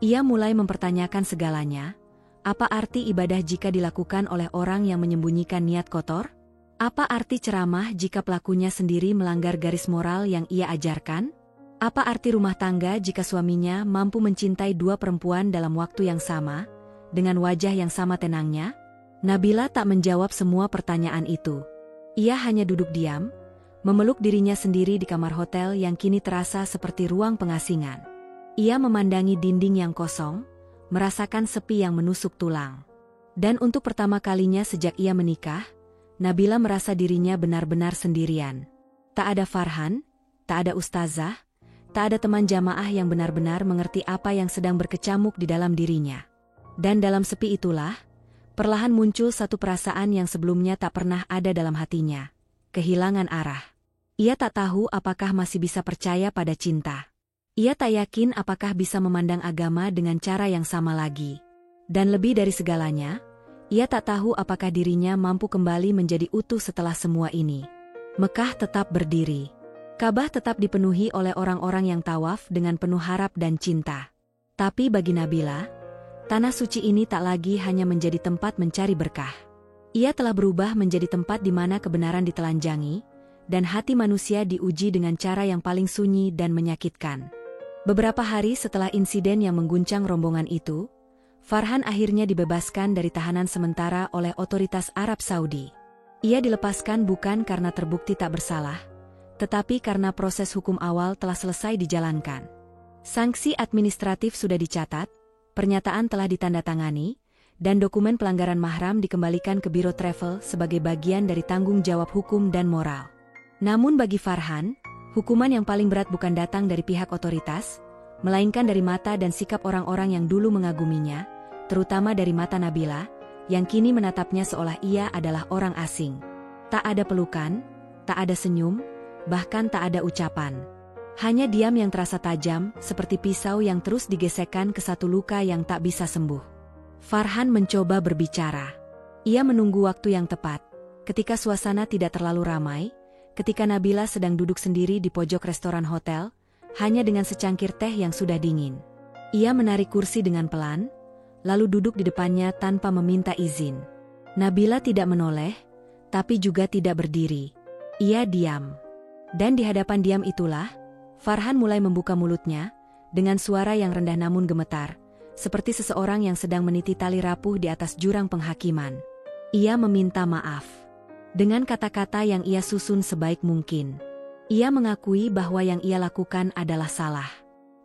Ia mulai mempertanyakan segalanya. Apa arti ibadah jika dilakukan oleh orang yang menyembunyikan niat kotor? Apa arti ceramah jika pelakunya sendiri melanggar garis moral yang ia ajarkan? Apa arti rumah tangga jika suaminya mampu mencintai dua perempuan dalam waktu yang sama, dengan wajah yang sama tenangnya? Nabila tak menjawab semua pertanyaan itu. Ia hanya duduk diam, memeluk dirinya sendiri di kamar hotel yang kini terasa seperti ruang pengasingan. Ia memandangi dinding yang kosong, merasakan sepi yang menusuk tulang. Dan untuk pertama kalinya sejak ia menikah, Nabila merasa dirinya benar-benar sendirian. Tak ada Farhan, tak ada ustazah, tak ada teman jamaah yang benar-benar mengerti apa yang sedang berkecamuk di dalam dirinya. Dan dalam sepi itulah, perlahan muncul satu perasaan yang sebelumnya tak pernah ada dalam hatinya. Kehilangan arah. Ia tak tahu apakah masih bisa percaya pada cinta. Ia tak yakin apakah bisa memandang agama dengan cara yang sama lagi. Dan lebih dari segalanya, ia tak tahu apakah dirinya mampu kembali menjadi utuh setelah semua ini. Mekah tetap berdiri. Ka'bah tetap dipenuhi oleh orang-orang yang tawaf dengan penuh harap dan cinta. Tapi bagi Nabila, tanah suci ini tak lagi hanya menjadi tempat mencari berkah. Ia telah berubah menjadi tempat di mana kebenaran ditelanjangi, dan hati manusia diuji dengan cara yang paling sunyi dan menyakitkan. Beberapa hari setelah insiden yang mengguncang rombongan itu, Farhan akhirnya dibebaskan dari tahanan sementara oleh otoritas Arab Saudi. Ia dilepaskan bukan karena terbukti tak bersalah, tetapi karena proses hukum awal telah selesai dijalankan. Sanksi administratif sudah dicatat, pernyataan telah ditandatangani, dan dokumen pelanggaran mahram dikembalikan ke Biro Travel sebagai bagian dari tanggung jawab hukum dan moral. Namun bagi Farhan, hukuman yang paling berat bukan datang dari pihak otoritas, melainkan dari mata dan sikap orang-orang yang dulu mengaguminya, terutama dari mata Nabila, yang kini menatapnya seolah ia adalah orang asing. Tak ada pelukan, tak ada senyum, bahkan tak ada ucapan. Hanya diam yang terasa tajam, seperti pisau yang terus digesekkan ke satu luka yang tak bisa sembuh. Farhan mencoba berbicara. Ia menunggu waktu yang tepat, ketika suasana tidak terlalu ramai, ketika Nabila sedang duduk sendiri di pojok restoran hotel, hanya dengan secangkir teh yang sudah dingin. Ia menarik kursi dengan pelan, lalu duduk di depannya tanpa meminta izin. Nabila tidak menoleh, tapi juga tidak berdiri. Ia diam. Dan di hadapan diam itulah, Farhan mulai membuka mulutnya, dengan suara yang rendah namun gemetar, seperti seseorang yang sedang meniti tali rapuh di atas jurang penghakiman. Ia meminta maaf. Dengan kata-kata yang ia susun sebaik mungkin. Ia mengakui bahwa yang ia lakukan adalah salah.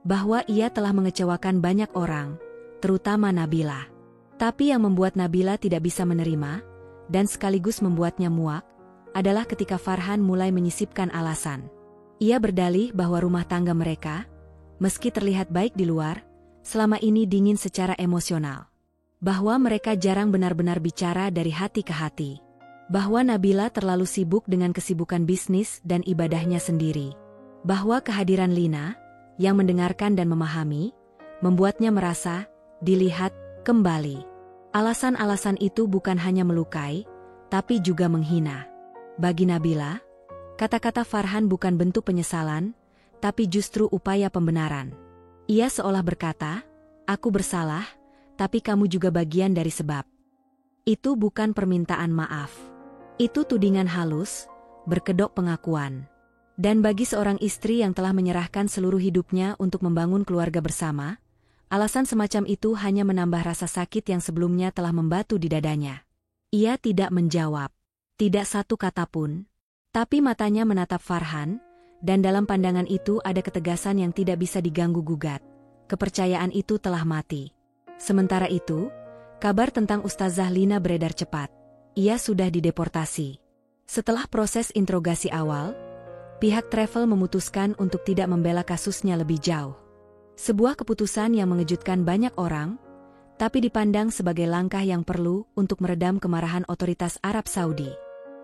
Bahwa ia telah mengecewakan banyak orang, terutama Nabila. Tapi yang membuat Nabila tidak bisa menerima, dan sekaligus membuatnya muak, adalah ketika Farhan mulai menyisipkan alasan. Ia berdalih bahwa rumah tangga mereka, meski terlihat baik di luar, selama ini dingin secara emosional. Bahwa mereka jarang benar-benar bicara dari hati ke hati. Bahwa Nabila terlalu sibuk dengan kesibukan bisnis dan ibadahnya sendiri. Bahwa kehadiran Lina, yang mendengarkan dan memahami, membuatnya merasa dilihat kembali. Alasan-alasan itu bukan hanya melukai, tapi juga menghina. Bagi Nabila, kata-kata Farhan bukan bentuk penyesalan, tapi justru upaya pembenaran. Ia seolah berkata, "Aku bersalah, tapi kamu juga bagian dari sebab." Itu bukan permintaan maaf. Itu tudingan halus, berkedok pengakuan. Dan bagi seorang istri yang telah menyerahkan seluruh hidupnya untuk membangun keluarga bersama, alasan semacam itu hanya menambah rasa sakit yang sebelumnya telah membatu di dadanya. Ia tidak menjawab. Tidak satu kata pun. Tapi matanya menatap Farhan, dan dalam pandangan itu ada ketegasan yang tidak bisa diganggu-gugat. Kepercayaan itu telah mati. Sementara itu, kabar tentang Ustazah Lina beredar cepat. Ia sudah dideportasi. Setelah proses interogasi awal, pihak travel memutuskan untuk tidak membela kasusnya lebih jauh. Sebuah keputusan yang mengejutkan banyak orang, tapi dipandang sebagai langkah yang perlu untuk meredam kemarahan otoritas Arab Saudi.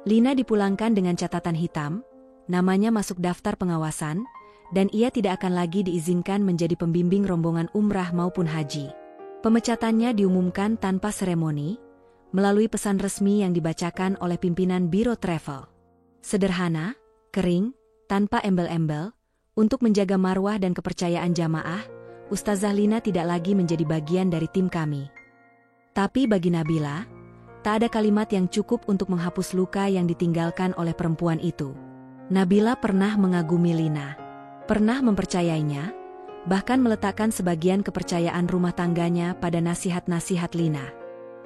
Lina dipulangkan dengan catatan hitam, namanya masuk daftar pengawasan, dan ia tidak akan lagi diizinkan menjadi pembimbing rombongan umrah maupun haji. Pemecatannya diumumkan tanpa seremoni, melalui pesan resmi yang dibacakan oleh pimpinan Biro Travel. Sederhana, kering, tanpa embel-embel, untuk menjaga marwah dan kepercayaan jamaah, Ustazah Lina tidak lagi menjadi bagian dari tim kami. Tapi bagi Nabila, tak ada kalimat yang cukup untuk menghapus luka yang ditinggalkan oleh perempuan itu. Nabila pernah mengagumi Lina, pernah mempercayainya, bahkan meletakkan sebagian kepercayaan rumah tangganya pada nasihat-nasihat Lina.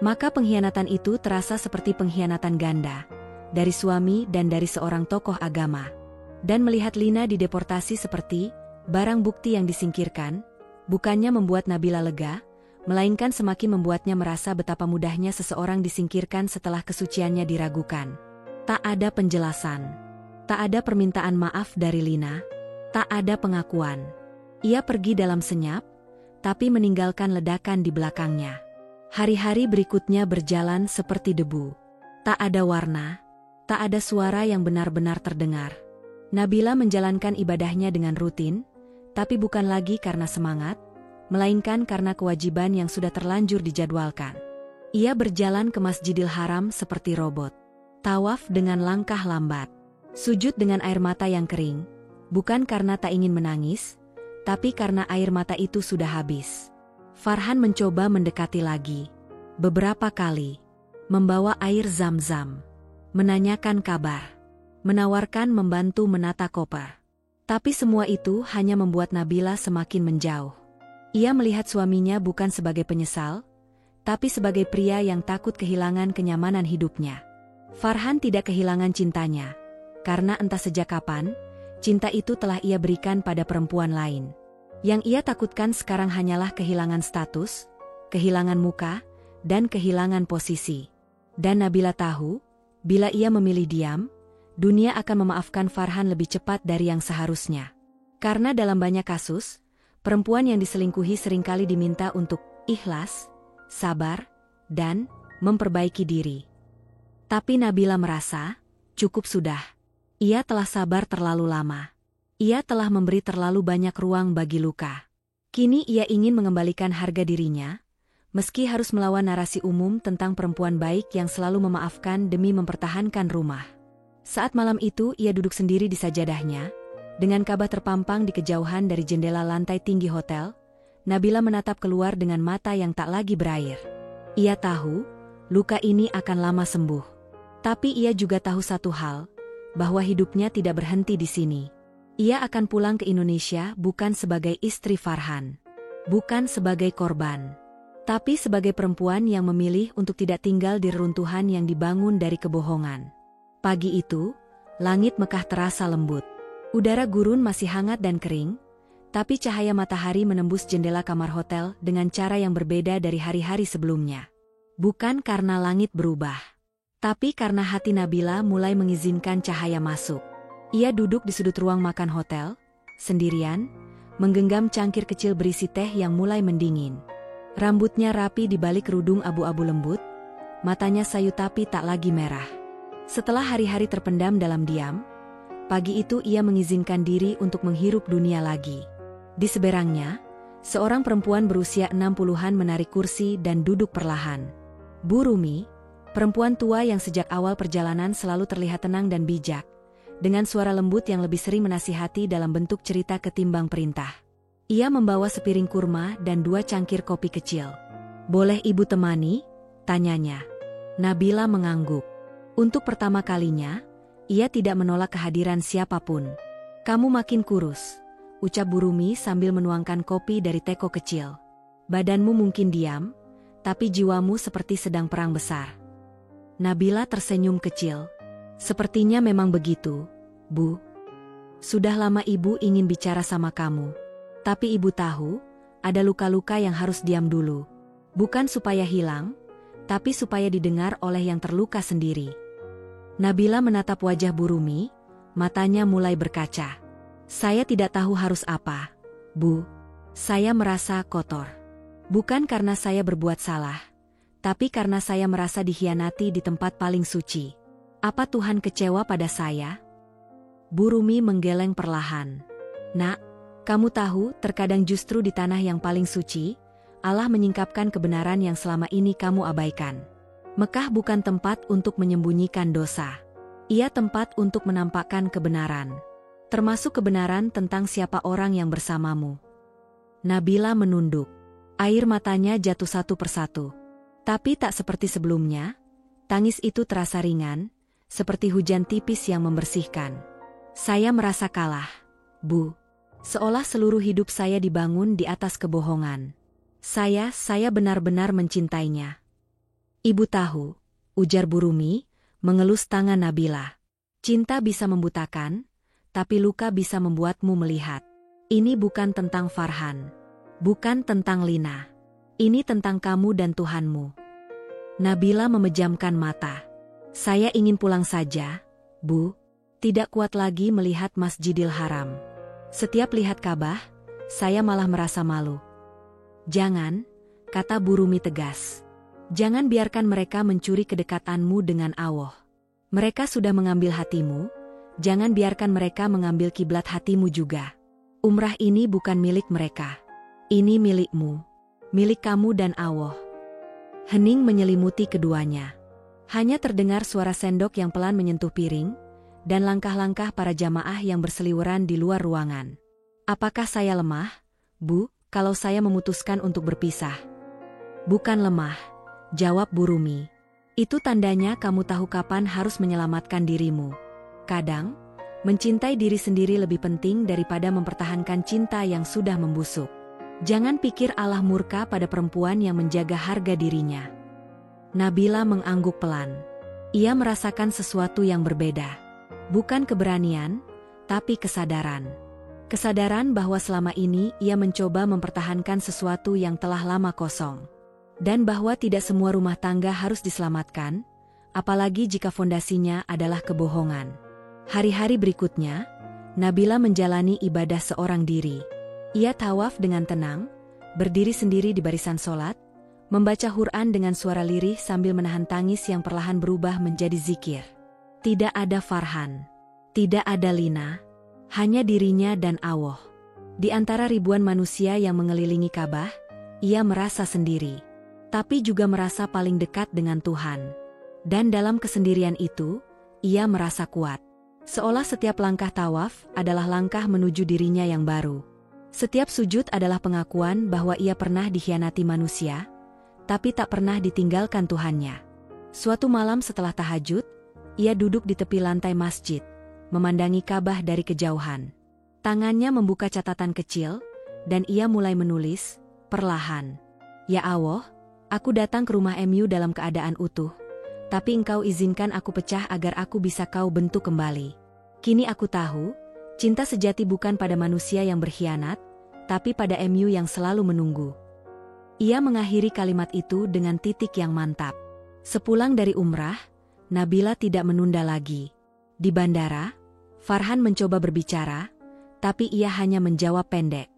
Maka pengkhianatan itu terasa seperti pengkhianatan ganda, dari suami dan dari seorang tokoh agama. Dan melihat Lina dideportasi seperti barang bukti yang disingkirkan, bukannya membuat Nabila lega, melainkan semakin membuatnya merasa betapa mudahnya seseorang disingkirkan setelah kesuciannya diragukan. Tak ada penjelasan, tak ada permintaan maaf dari Lina, tak ada pengakuan. Ia pergi dalam senyap, tapi meninggalkan ledakan di belakangnya. Hari-hari berikutnya berjalan seperti debu. Tak ada warna, tak ada suara yang benar-benar terdengar. Nabila menjalankan ibadahnya dengan rutin, tapi bukan lagi karena semangat, melainkan karena kewajiban yang sudah terlanjur dijadwalkan. Ia berjalan ke Masjidil Haram seperti robot. Tawaf dengan langkah lambat. Sujud dengan air mata yang kering, bukan karena tak ingin menangis, tapi karena air mata itu sudah habis. Farhan mencoba mendekati lagi. Beberapa kali. Membawa air zam-zam. Menanyakan kabar. Menawarkan membantu menata koper. Tapi semua itu hanya membuat Nabila semakin menjauh. Ia melihat suaminya bukan sebagai penyesal, tapi sebagai pria yang takut kehilangan kenyamanan hidupnya. Farhan tidak kehilangan cintanya, karena entah sejak kapan, cinta itu telah ia berikan pada perempuan lain. Yang ia takutkan sekarang hanyalah kehilangan status, kehilangan muka, dan kehilangan posisi. Dan Nabila tahu, bila ia memilih diam, dunia akan memaafkan Farhan lebih cepat dari yang seharusnya. Karena dalam banyak kasus, perempuan yang diselingkuhi seringkali diminta untuk ikhlas, sabar, dan memperbaiki diri. Tapi Nabila merasa, cukup sudah. Ia telah sabar terlalu lama. Ia telah memberi terlalu banyak ruang bagi luka. Kini ia ingin mengembalikan harga dirinya, meski harus melawan narasi umum tentang perempuan baik yang selalu memaafkan demi mempertahankan rumah. Saat malam itu ia duduk sendiri di sajadahnya, dengan Ka'bah terpampang di kejauhan dari jendela lantai tinggi hotel, Nabila menatap keluar dengan mata yang tak lagi berair. Ia tahu, luka ini akan lama sembuh. Tapi ia juga tahu satu hal, bahwa hidupnya tidak berhenti di sini. Ia akan pulang ke Indonesia bukan sebagai istri Farhan, bukan sebagai korban, tapi sebagai perempuan yang memilih untuk tidak tinggal di reruntuhan yang dibangun dari kebohongan. Pagi itu, langit Mekah terasa lembut. Udara gurun masih hangat dan kering, tapi cahaya matahari menembus jendela kamar hotel dengan cara yang berbeda dari hari-hari sebelumnya. Bukan karena langit berubah, tapi karena hati Nabila mulai mengizinkan cahaya masuk. Ia duduk di sudut ruang makan hotel, sendirian, menggenggam cangkir kecil berisi teh yang mulai mendingin. Rambutnya rapi di balik kerudung abu-abu lembut, matanya sayu tapi tak lagi merah. Setelah hari-hari terpendam dalam diam, pagi itu ia mengizinkan diri untuk menghirup dunia lagi. Di seberangnya, seorang perempuan berusia 60-an menarik kursi dan duduk perlahan. Bu Rumi, perempuan tua yang sejak awal perjalanan selalu terlihat tenang dan bijak, dengan suara lembut yang lebih sering menasihati dalam bentuk cerita ketimbang perintah. Ia membawa sepiring kurma dan 2 cangkir kopi kecil. "Boleh ibu temani?" tanyanya. Nabila mengangguk. Untuk pertama kalinya, ia tidak menolak kehadiran siapapun. "Kamu makin kurus," ucap Bu Rumi sambil menuangkan kopi dari teko kecil. "Badanmu mungkin diam, tapi jiwamu seperti sedang perang besar." Nabila tersenyum kecil. "Sepertinya memang begitu, Bu. Sudah lama ibu ingin bicara sama kamu. Tapi ibu tahu, ada luka-luka yang harus diam dulu. Bukan supaya hilang, tapi supaya didengar oleh yang terluka sendiri." Nabila menatap wajah Bu Rumi, matanya mulai berkaca. "Saya tidak tahu harus apa, Bu. Saya merasa kotor. Bukan karena saya berbuat salah, tapi karena saya merasa dikhianati di tempat paling suci. Apa Tuhan kecewa pada saya? Bu Rumi menggeleng perlahan. Nak, kamu tahu, terkadang justru di tanah yang paling suci, Allah menyingkapkan kebenaran yang selama ini kamu abaikan. Mekah bukan tempat untuk menyembunyikan dosa. Ia tempat untuk menampakkan kebenaran. Termasuk kebenaran tentang siapa orang yang bersamamu. Nabila menunduk. Air matanya jatuh satu persatu. Tapi tak seperti sebelumnya, tangis itu terasa ringan, seperti hujan tipis yang membersihkan. Saya merasa kalah, Bu. Seolah seluruh hidup saya dibangun di atas kebohongan. Saya benar-benar mencintainya. Ibu tahu, ujar Bu Rumi, mengelus tangan Nabila. Cinta bisa membutakan, tapi luka bisa membuatmu melihat. Ini bukan tentang Farhan. Bukan tentang Lina. Ini tentang kamu dan Tuhanmu. Nabila memejamkan mata. Saya ingin pulang saja, Bu. Tidak kuat lagi melihat Masjidil Haram. Setiap lihat Ka'bah, saya malah merasa malu. Jangan, kata Bu Rumi tegas. Jangan biarkan mereka mencuri kedekatanmu dengan Allah. Mereka sudah mengambil hatimu, jangan biarkan mereka mengambil kiblat hatimu juga. Umrah ini bukan milik mereka. Ini milikmu. Milik kamu dan Allah. Hening menyelimuti keduanya. Hanya terdengar suara sendok yang pelan menyentuh piring, dan langkah-langkah para jamaah yang berseliweran di luar ruangan. Apakah saya lemah, Bu, kalau saya memutuskan untuk berpisah? Bukan lemah, jawab Bu Rumi. Itu tandanya kamu tahu kapan harus menyelamatkan dirimu. Kadang, mencintai diri sendiri lebih penting daripada mempertahankan cinta yang sudah membusuk. Jangan pikir Allah murka pada perempuan yang menjaga harga dirinya. Nabila mengangguk pelan. Ia merasakan sesuatu yang berbeda. Bukan keberanian, tapi kesadaran. Kesadaran bahwa selama ini ia mencoba mempertahankan sesuatu yang telah lama kosong. Dan bahwa tidak semua rumah tangga harus diselamatkan, apalagi jika fondasinya adalah kebohongan. Hari-hari berikutnya, Nabila menjalani ibadah seorang diri. Ia tawaf dengan tenang, berdiri sendiri di barisan sholat, membaca Quran dengan suara lirih sambil menahan tangis yang perlahan berubah menjadi zikir. Tidak ada Farhan, tidak ada Lina, hanya dirinya dan Allah. Di antara ribuan manusia yang mengelilingi Ka'bah, ia merasa sendiri. Tapi juga merasa paling dekat dengan Tuhan. Dan dalam kesendirian itu, ia merasa kuat. Seolah setiap langkah tawaf adalah langkah menuju dirinya yang baru. Setiap sujud adalah pengakuan bahwa ia pernah dikhianati manusia, tapi tak pernah ditinggalkan Tuhannya. Suatu malam setelah tahajud, ia duduk di tepi lantai masjid, memandangi Ka'bah dari kejauhan. Tangannya membuka catatan kecil, dan ia mulai menulis, perlahan. Ya Allah, aku datang ke rumah MU dalam keadaan utuh, tapi Engkau izinkan aku pecah agar aku bisa Kau bentuk kembali. Kini aku tahu, cinta sejati bukan pada manusia yang berkhianat, tapi pada MU yang selalu menunggu. Ia mengakhiri kalimat itu dengan titik yang mantap. Sepulang dari umrah, Nabila tidak menunda lagi. Di bandara, Farhan mencoba berbicara, tapi ia hanya menjawab pendek.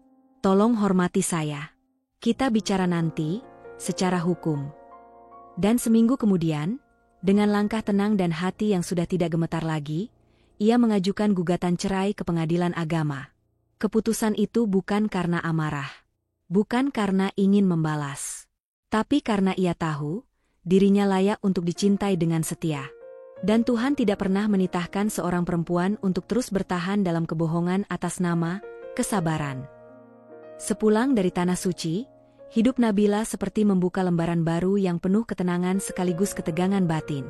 Tolong hormati saya. Kita bicara nanti, secara hukum. Dan seminggu kemudian, dengan langkah tenang dan hati yang sudah tidak gemetar lagi, ia mengajukan gugatan cerai ke pengadilan agama. Keputusan itu bukan karena amarah, bukan karena ingin membalas, tapi karena ia tahu, dirinya layak untuk dicintai dengan setia. Dan Tuhan tidak pernah menitahkan seorang perempuan untuk terus bertahan dalam kebohongan atas nama kesabaran. Sepulang dari Tanah Suci, hidup Nabila seperti membuka lembaran baru yang penuh ketenangan sekaligus ketegangan batin.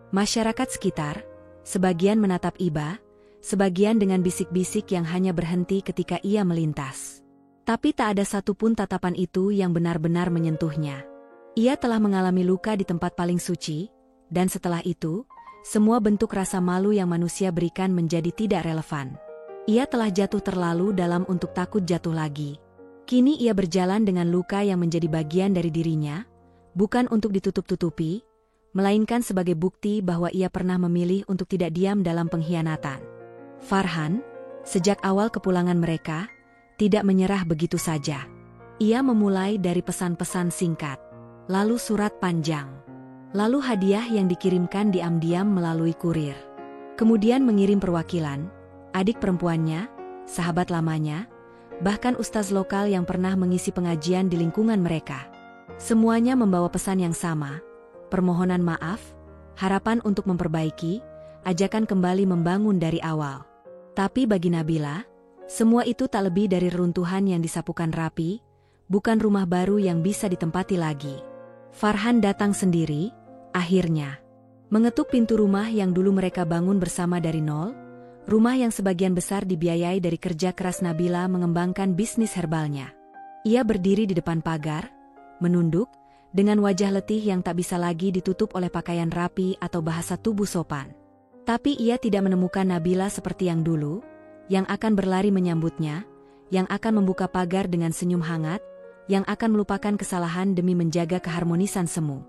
Masyarakat sekitar, sebagian menatap iba, sebagian dengan bisik-bisik yang hanya berhenti ketika ia melintas. Tapi tak ada satupun tatapan itu yang benar-benar menyentuhnya. Ia telah mengalami luka di tempat paling suci, dan setelah itu, semua bentuk rasa malu yang manusia berikan menjadi tidak relevan. Ia telah jatuh terlalu dalam untuk takut jatuh lagi. Kini ia berjalan dengan luka yang menjadi bagian dari dirinya, bukan untuk ditutup-tutupi, melainkan sebagai bukti bahwa ia pernah memilih untuk tidak diam dalam pengkhianatan. Farhan, sejak awal kepulangan mereka, tidak menyerah begitu saja. Ia memulai dari pesan-pesan singkat, lalu surat panjang, lalu hadiah yang dikirimkan diam-diam melalui kurir. Kemudian mengirim perwakilan, adik perempuannya, sahabat lamanya, bahkan ustaz lokal yang pernah mengisi pengajian di lingkungan mereka. Semuanya membawa pesan yang sama, permohonan maaf, harapan untuk memperbaiki, ajakan kembali membangun dari awal. Tapi bagi Nabila, semua itu tak lebih dari reruntuhan yang disapukan rapi, bukan rumah baru yang bisa ditempati lagi. Farhan datang sendiri, akhirnya. Mengetuk pintu rumah yang dulu mereka bangun bersama dari nol, rumah yang sebagian besar dibiayai dari kerja keras Nabila mengembangkan bisnis herbalnya. Ia berdiri di depan pagar, menunduk, dengan wajah letih yang tak bisa lagi ditutup oleh pakaian rapi atau bahasa tubuh sopan. Tapi ia tidak menemukan Nabila seperti yang dulu, yang akan berlari menyambutnya, yang akan membuka pagar dengan senyum hangat, yang akan melupakan kesalahan demi menjaga keharmonisan semu.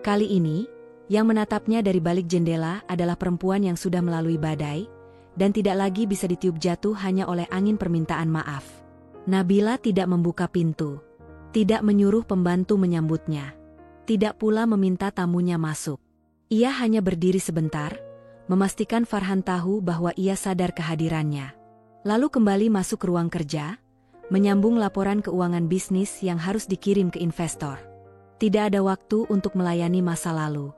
Kali ini, yang menatapnya dari balik jendela adalah perempuan yang sudah melalui badai, dan tidak lagi bisa ditiup jatuh hanya oleh angin permintaan maaf. Nabila tidak membuka pintu, tidak menyuruh pembantu menyambutnya, tidak pula meminta tamunya masuk. Ia hanya berdiri sebentar, memastikan Farhan tahu bahwa ia sadar kehadirannya. Lalu kembali masuk ke ruang kerja, menyambung laporan keuangan bisnis yang harus dikirim ke investor. Tidak ada waktu untuk melayani masa lalu.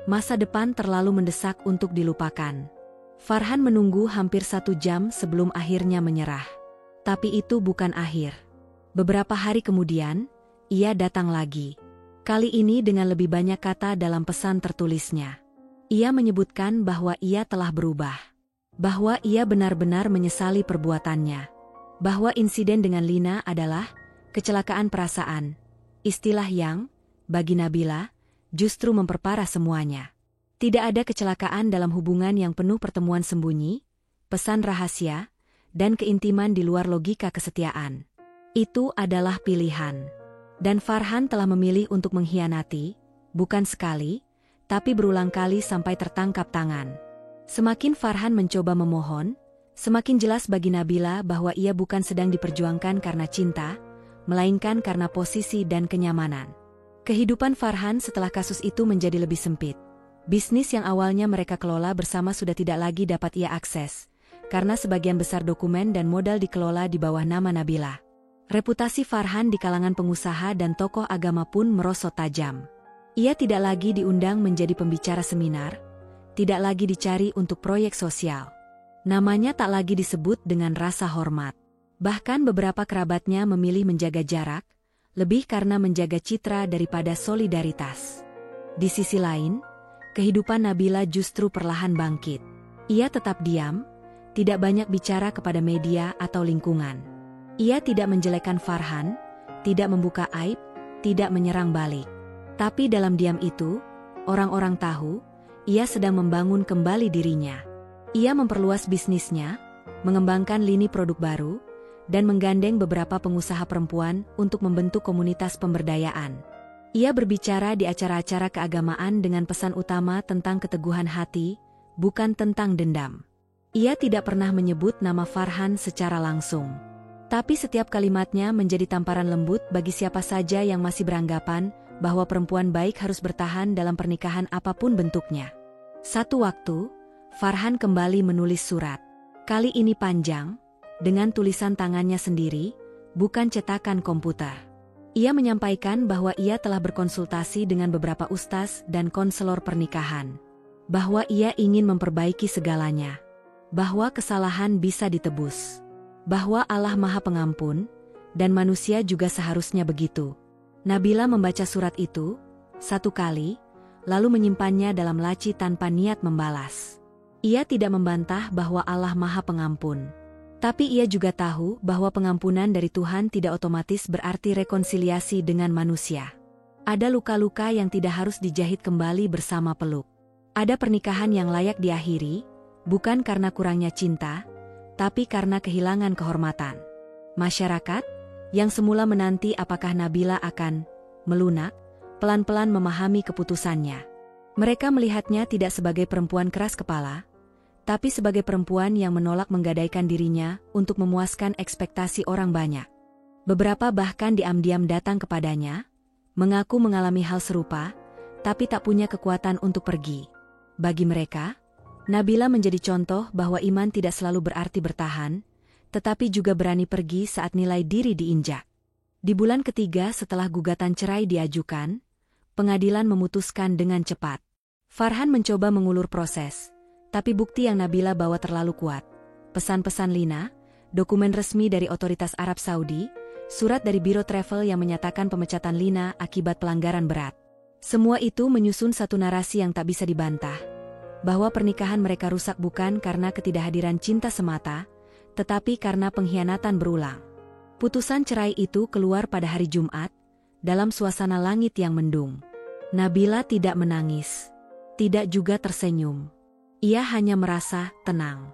Masa depan terlalu mendesak untuk dilupakan. Farhan menunggu hampir 1 jam sebelum akhirnya menyerah. Tapi itu bukan akhir. Beberapa hari kemudian, ia datang lagi. Kali ini dengan lebih banyak kata dalam pesan tertulisnya. Ia menyebutkan bahwa ia telah berubah. Bahwa ia benar-benar menyesali perbuatannya. Bahwa insiden dengan Lina adalah kecelakaan perasaan. Istilah yang, bagi Nabila, justru memperparah semuanya. Tidak ada kecelakaan dalam hubungan yang penuh pertemuan sembunyi, pesan rahasia, dan keintiman di luar logika kesetiaan. Itu adalah pilihan. Dan Farhan telah memilih untuk mengkhianati, bukan sekali, tapi berulang kali sampai tertangkap tangan. Semakin Farhan mencoba memohon, semakin jelas bagi Nabila bahwa ia bukan sedang diperjuangkan karena cinta, melainkan karena posisi dan kenyamanan. Kehidupan Farhan setelah kasus itu menjadi lebih sempit. Bisnis yang awalnya mereka kelola bersama sudah tidak lagi dapat ia akses, karena sebagian besar dokumen dan modal dikelola di bawah nama Nabila. Reputasi Farhan di kalangan pengusaha dan tokoh agama pun merosot tajam. Ia tidak lagi diundang menjadi pembicara seminar, tidak lagi dicari untuk proyek sosial. Namanya tak lagi disebut dengan rasa hormat. Bahkan beberapa kerabatnya memilih menjaga jarak, lebih karena menjaga citra daripada solidaritas. Di sisi lain, kehidupan Nabila justru perlahan bangkit. Ia tetap diam, tidak banyak bicara kepada media atau lingkungan. Ia tidak menjelekkan Farhan, tidak membuka aib, tidak menyerang balik. Tapi dalam diam itu, orang-orang tahu, ia sedang membangun kembali dirinya. Ia memperluas bisnisnya, mengembangkan lini produk baru, dan menggandeng beberapa pengusaha perempuan untuk membentuk komunitas pemberdayaan. Ia berbicara di acara-acara keagamaan dengan pesan utama tentang keteguhan hati, bukan tentang dendam. Ia tidak pernah menyebut nama Farhan secara langsung. Tapi setiap kalimatnya menjadi tamparan lembut bagi siapa saja yang masih beranggapan bahwa perempuan baik harus bertahan dalam pernikahan apapun bentuknya. Satu waktu, Farhan kembali menulis surat. Kali ini panjang, dengan tulisan tangannya sendiri, bukan cetakan komputer. Ia menyampaikan bahwa ia telah berkonsultasi dengan beberapa ustaz dan konselor pernikahan. Bahwa ia ingin memperbaiki segalanya. Bahwa kesalahan bisa ditebus. Bahwa Allah Maha Pengampun, dan manusia juga seharusnya begitu. Nabila membaca surat itu, 1 kali, lalu menyimpannya dalam laci tanpa niat membalas. Ia tidak membantah bahwa Allah Maha Pengampun. Tapi ia juga tahu bahwa pengampunan dari Tuhan tidak otomatis berarti rekonsiliasi dengan manusia. Ada luka-luka yang tidak harus dijahit kembali bersama peluk. Ada pernikahan yang layak diakhiri, bukan karena kurangnya cinta, tapi karena kehilangan kehormatan. Masyarakat, yang semula menanti apakah Nabila akan melunak, pelan-pelan memahami keputusannya. Mereka melihatnya tidak sebagai perempuan keras kepala, tapi sebagai perempuan yang menolak menggadaikan dirinya untuk memuaskan ekspektasi orang banyak. Beberapa bahkan diam-diam datang kepadanya, mengaku mengalami hal serupa, tapi tak punya kekuatan untuk pergi. Bagi mereka, Nabila menjadi contoh bahwa iman tidak selalu berarti bertahan, tetapi juga berani pergi saat nilai diri diinjak. Di bulan ketiga setelah gugatan cerai diajukan, pengadilan memutuskan dengan cepat. Farhan mencoba mengulur proses, tapi bukti yang Nabila bawa terlalu kuat. Pesan-pesan Lina, dokumen resmi dari otoritas Arab Saudi, surat dari Biro Travel yang menyatakan pemecatan Lina akibat pelanggaran berat. Semua itu menyusun satu narasi yang tak bisa dibantah, bahwa pernikahan mereka rusak bukan karena ketidakhadiran cinta semata, tetapi karena pengkhianatan berulang. Putusan cerai itu keluar pada hari Jumat, dalam suasana langit yang mendung. Nabila tidak menangis, tidak juga tersenyum. Ia hanya merasa tenang.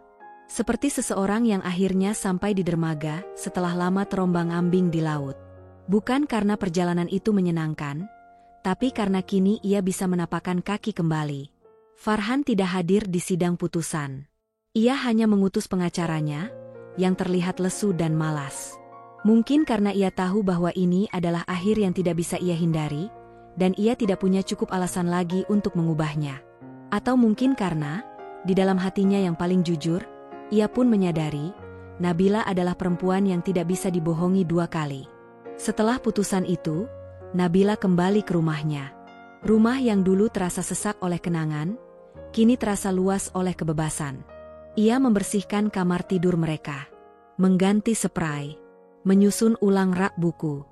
Seperti seseorang yang akhirnya sampai di dermaga setelah lama terombang-ambing di laut. Bukan karena perjalanan itu menyenangkan, tapi karena kini ia bisa menapakkan kaki kembali. Farhan tidak hadir di sidang putusan. Ia hanya mengutus pengacaranya, yang terlihat lesu dan malas. Mungkin karena ia tahu bahwa ini adalah akhir yang tidak bisa ia hindari, dan ia tidak punya cukup alasan lagi untuk mengubahnya. Atau mungkin karena, di dalam hatinya yang paling jujur, ia pun menyadari, Nabila adalah perempuan yang tidak bisa dibohongi dua kali. Setelah putusan itu, Nabila kembali ke rumahnya. Rumah yang dulu terasa sesak oleh kenangan, kini terasa luas oleh kebebasan. Ia membersihkan kamar tidur mereka, mengganti spray, menyusun ulang rak buku,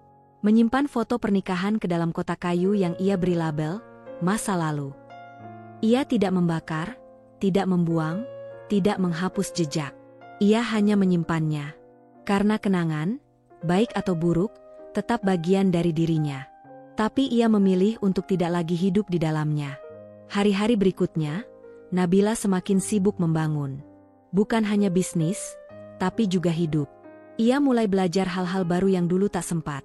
menyimpan foto pernikahan ke dalam kotak kayu yang ia beri label, masa lalu. Ia tidak membakar, tidak membuang, tidak menghapus jejak. Ia hanya menyimpannya. Karena kenangan, baik atau buruk, tetap bagian dari dirinya. Tapi ia memilih untuk tidak lagi hidup di dalamnya. Hari-hari berikutnya, Nabila semakin sibuk membangun. Bukan hanya bisnis, tapi juga hidup. Ia mulai belajar hal-hal baru yang dulu tak sempat.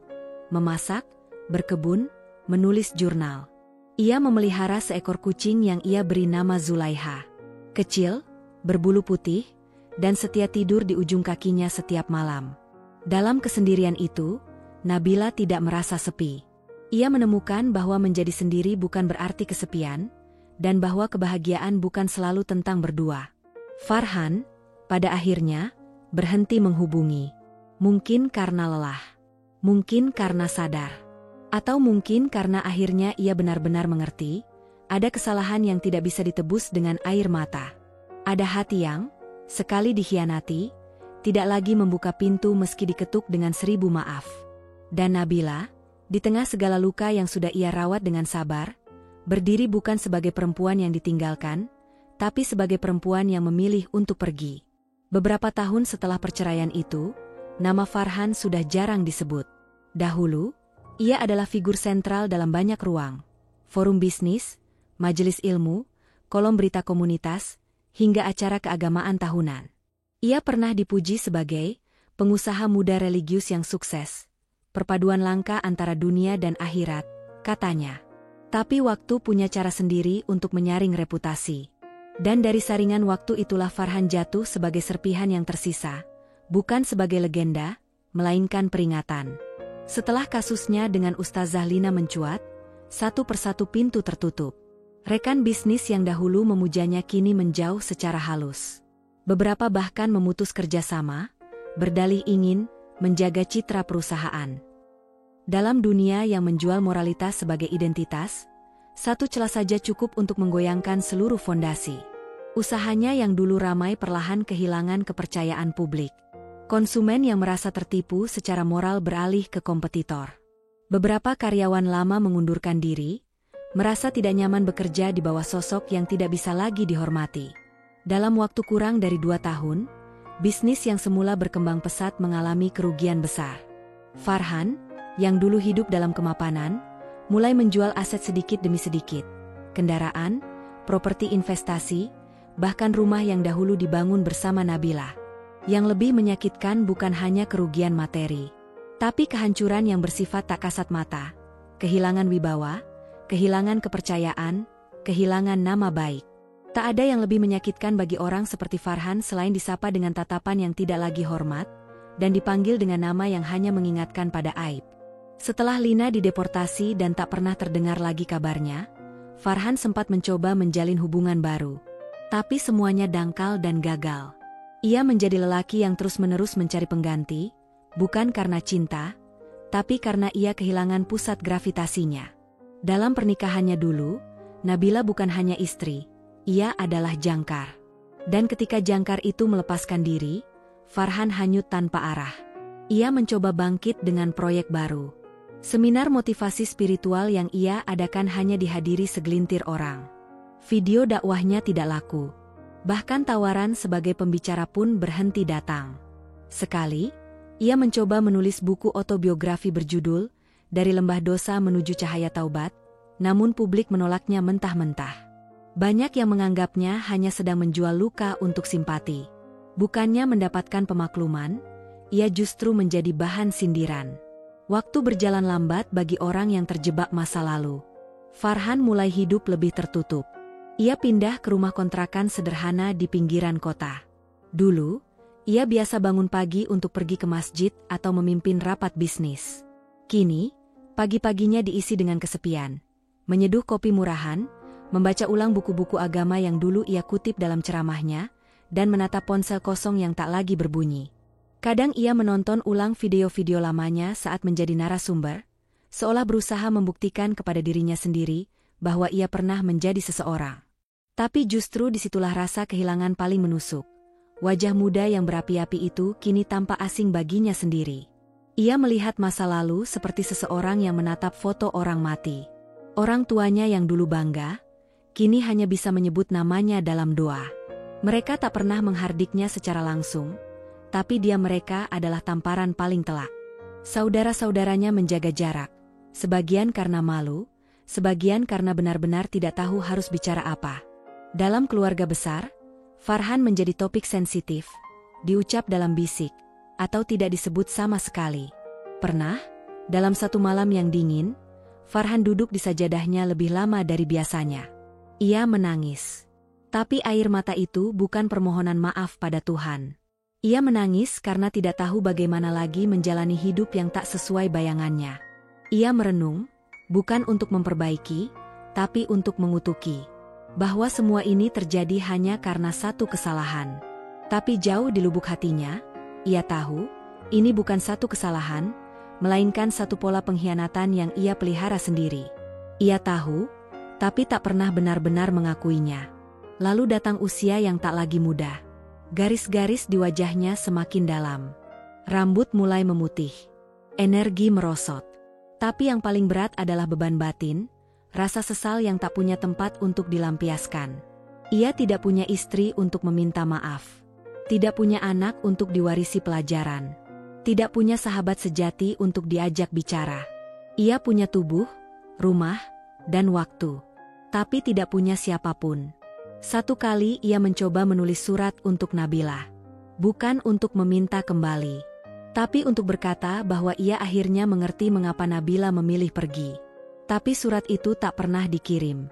Memasak, berkebun, menulis jurnal. Ia memelihara seekor kucing yang ia beri nama Zulaiha. Kecil, berbulu putih, dan setia tidur di ujung kakinya setiap malam. Dalam kesendirian itu, Nabila tidak merasa sepi. Ia menemukan bahwa menjadi sendiri bukan berarti kesepian, dan bahwa kebahagiaan bukan selalu tentang berdua. Farhan, pada akhirnya, berhenti menghubungi. Mungkin karena lelah, mungkin karena sadar, atau mungkin karena akhirnya ia benar-benar mengerti, ada kesalahan yang tidak bisa ditebus dengan air mata. Ada hati yang, sekali dikhianati, tidak lagi membuka pintu meski diketuk dengan 1000 maaf. Dan Nabila, di tengah segala luka yang sudah ia rawat dengan sabar, berdiri bukan sebagai perempuan yang ditinggalkan, tapi sebagai perempuan yang memilih untuk pergi. Beberapa tahun setelah perceraian itu, nama Farhan sudah jarang disebut. Dahulu, ia adalah figur sentral dalam banyak ruang. Forum bisnis, majelis ilmu, kolom berita komunitas, hingga acara keagamaan tahunan. Ia pernah dipuji sebagai pengusaha muda religius yang sukses, perpaduan langka antara dunia dan akhirat, katanya. Tapi waktu punya cara sendiri untuk menyaring reputasi. Dan dari saringan waktu itulah Farhan jatuh sebagai serpihan yang tersisa, bukan sebagai legenda, melainkan peringatan. Setelah kasusnya dengan Ustazah Lina mencuat, satu persatu pintu tertutup. Rekan bisnis yang dahulu memujanya kini menjauh secara halus. Beberapa bahkan memutus kerjasama, berdalih ingin menjaga citra perusahaan. Dalam dunia yang menjual moralitas sebagai identitas, satu celah saja cukup untuk menggoyangkan seluruh fondasi. Usahanya yang dulu ramai perlahan kehilangan kepercayaan publik. Konsumen yang merasa tertipu secara moral beralih ke kompetitor. Beberapa karyawan lama mengundurkan diri, merasa tidak nyaman bekerja di bawah sosok yang tidak bisa lagi dihormati. Dalam waktu kurang dari 2 tahun, bisnis yang semula berkembang pesat mengalami kerugian besar. Farhan, yang dulu hidup dalam kemapanan, mulai menjual aset sedikit demi sedikit. Kendaraan, properti investasi, bahkan rumah yang dahulu dibangun bersama Nabila. Yang lebih menyakitkan bukan hanya kerugian materi, tapi kehancuran yang bersifat tak kasat mata, kehilangan wibawa, kehilangan kepercayaan, kehilangan nama baik. Tak ada yang lebih menyakitkan bagi orang seperti Farhan selain disapa dengan tatapan yang tidak lagi hormat, dan dipanggil dengan nama yang hanya mengingatkan pada aib. Setelah Lina dideportasi dan tak pernah terdengar lagi kabarnya, Farhan sempat mencoba menjalin hubungan baru. Tapi semuanya dangkal dan gagal. Ia menjadi lelaki yang terus-menerus mencari pengganti, bukan karena cinta, tapi karena ia kehilangan pusat gravitasinya. Dalam pernikahannya dulu, Nabila bukan hanya istri, ia adalah jangkar. Dan ketika jangkar itu melepaskan diri, Farhan hanyut tanpa arah. Ia mencoba bangkit dengan proyek baru. Seminar motivasi spiritual yang ia adakan hanya dihadiri segelintir orang. Video dakwahnya tidak laku. Bahkan tawaran sebagai pembicara pun berhenti datang. Sekali, ia mencoba menulis buku autobiografi berjudul Dari Lembah Dosa Menuju Cahaya Taubat, namun publik menolaknya mentah-mentah. Banyak yang menganggapnya hanya sedang menjual luka untuk simpati. Bukannya mendapatkan pemakluman, ia justru menjadi bahan sindiran. Waktu berjalan lambat bagi orang yang terjebak masa lalu. Farhan mulai hidup lebih tertutup. Ia pindah ke rumah kontrakan sederhana di pinggiran kota. Dulu, ia biasa bangun pagi untuk pergi ke masjid atau memimpin rapat bisnis. Kini, pagi-paginya diisi dengan kesepian. Menyeduh kopi murahan, membaca ulang buku-buku agama yang dulu ia kutip dalam ceramahnya, dan menatap ponsel kosong yang tak lagi berbunyi. Kadang ia menonton ulang video-video lamanya saat menjadi narasumber, seolah berusaha membuktikan kepada dirinya sendiri bahwa ia pernah menjadi seseorang. Tapi justru disitulah rasa kehilangan paling menusuk. Wajah muda yang berapi-api itu kini tampak asing baginya sendiri. Ia melihat masa lalu seperti seseorang yang menatap foto orang mati. Orang tuanya yang dulu bangga, kini hanya bisa menyebut namanya dalam doa. Mereka tak pernah menghardiknya secara langsung, tapi mereka adalah tamparan paling telak. Saudara-saudaranya menjaga jarak, sebagian karena malu, sebagian karena benar-benar tidak tahu harus bicara apa. Dalam keluarga besar, Farhan menjadi topik sensitif, diucap dalam bisik, atau tidak disebut sama sekali. Pernah, dalam satu malam yang dingin, Farhan duduk di sajadahnya lebih lama dari biasanya. Ia menangis. Tapi air mata itu bukan permohonan maaf pada Tuhan. Ia menangis karena tidak tahu bagaimana lagi menjalani hidup yang tak sesuai bayangannya. Ia merenung, bukan untuk memperbaiki, tapi untuk mengutuki. Bahwa semua ini terjadi hanya karena satu kesalahan. Tapi jauh di lubuk hatinya, ia tahu, ini bukan satu kesalahan, melainkan satu pola pengkhianatan yang ia pelihara sendiri. Ia tahu, tapi tak pernah benar-benar mengakuinya. Lalu datang usia yang tak lagi muda. Garis-garis di wajahnya semakin dalam. Rambut mulai memutih. Energi merosot. Tapi yang paling berat adalah beban batin, rasa sesal yang tak punya tempat untuk dilampiaskan. Ia tidak punya istri untuk meminta maaf. Tidak punya anak untuk diwarisi pelajaran. Tidak punya sahabat sejati untuk diajak bicara. Ia punya tubuh, rumah, dan waktu. Tapi tidak punya siapapun. Satu kali ia mencoba menulis surat untuk Nabila. Bukan untuk meminta kembali. Tapi untuk berkata bahwa ia akhirnya mengerti mengapa Nabila memilih pergi. Tapi surat itu tak pernah dikirim.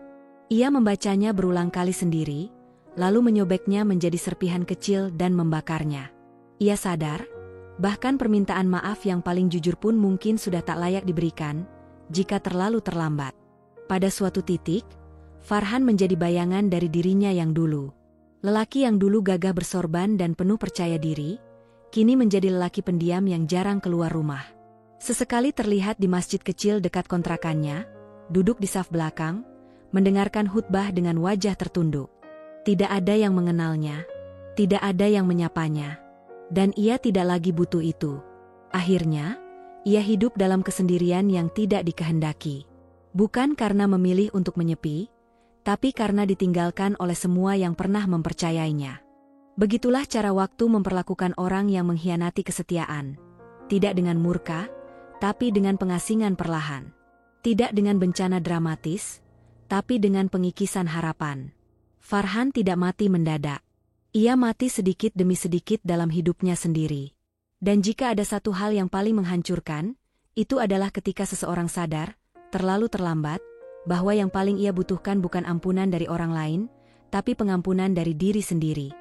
Ia membacanya berulang kali sendiri, lalu menyobeknya menjadi serpihan kecil dan membakarnya. Ia sadar, bahkan permintaan maaf yang paling jujur pun mungkin sudah tak layak diberikan, jika terlalu terlambat. Pada suatu titik, Farhan menjadi bayangan dari dirinya yang dulu. Lelaki yang dulu gagah bersorban dan penuh percaya diri, kini menjadi lelaki pendiam yang jarang keluar rumah. Sesekali terlihat di masjid kecil dekat kontrakannya, duduk di saf belakang, mendengarkan khutbah dengan wajah tertunduk. Tidak ada yang mengenalnya, tidak ada yang menyapanya, dan ia tidak lagi butuh itu. Akhirnya, ia hidup dalam kesendirian yang tidak dikehendaki. Bukan karena memilih untuk menyepi, tapi karena ditinggalkan oleh semua yang pernah mempercayainya. Begitulah cara waktu memperlakukan orang yang mengkhianati kesetiaan. Tidak dengan murka, tapi dengan pengasingan perlahan. Tidak dengan bencana dramatis, tapi dengan pengikisan harapan. Farhan tidak mati mendadak. Ia mati sedikit demi sedikit dalam hidupnya sendiri. Dan jika ada satu hal yang paling menghancurkan, itu adalah ketika seseorang sadar, terlalu terlambat, bahwa yang paling ia butuhkan bukan ampunan dari orang lain, tapi pengampunan dari diri sendiri.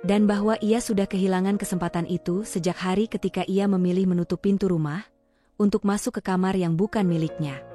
Dan bahwa ia sudah kehilangan kesempatan itu sejak hari ketika ia memilih menutup pintu rumah untuk masuk ke kamar yang bukan miliknya.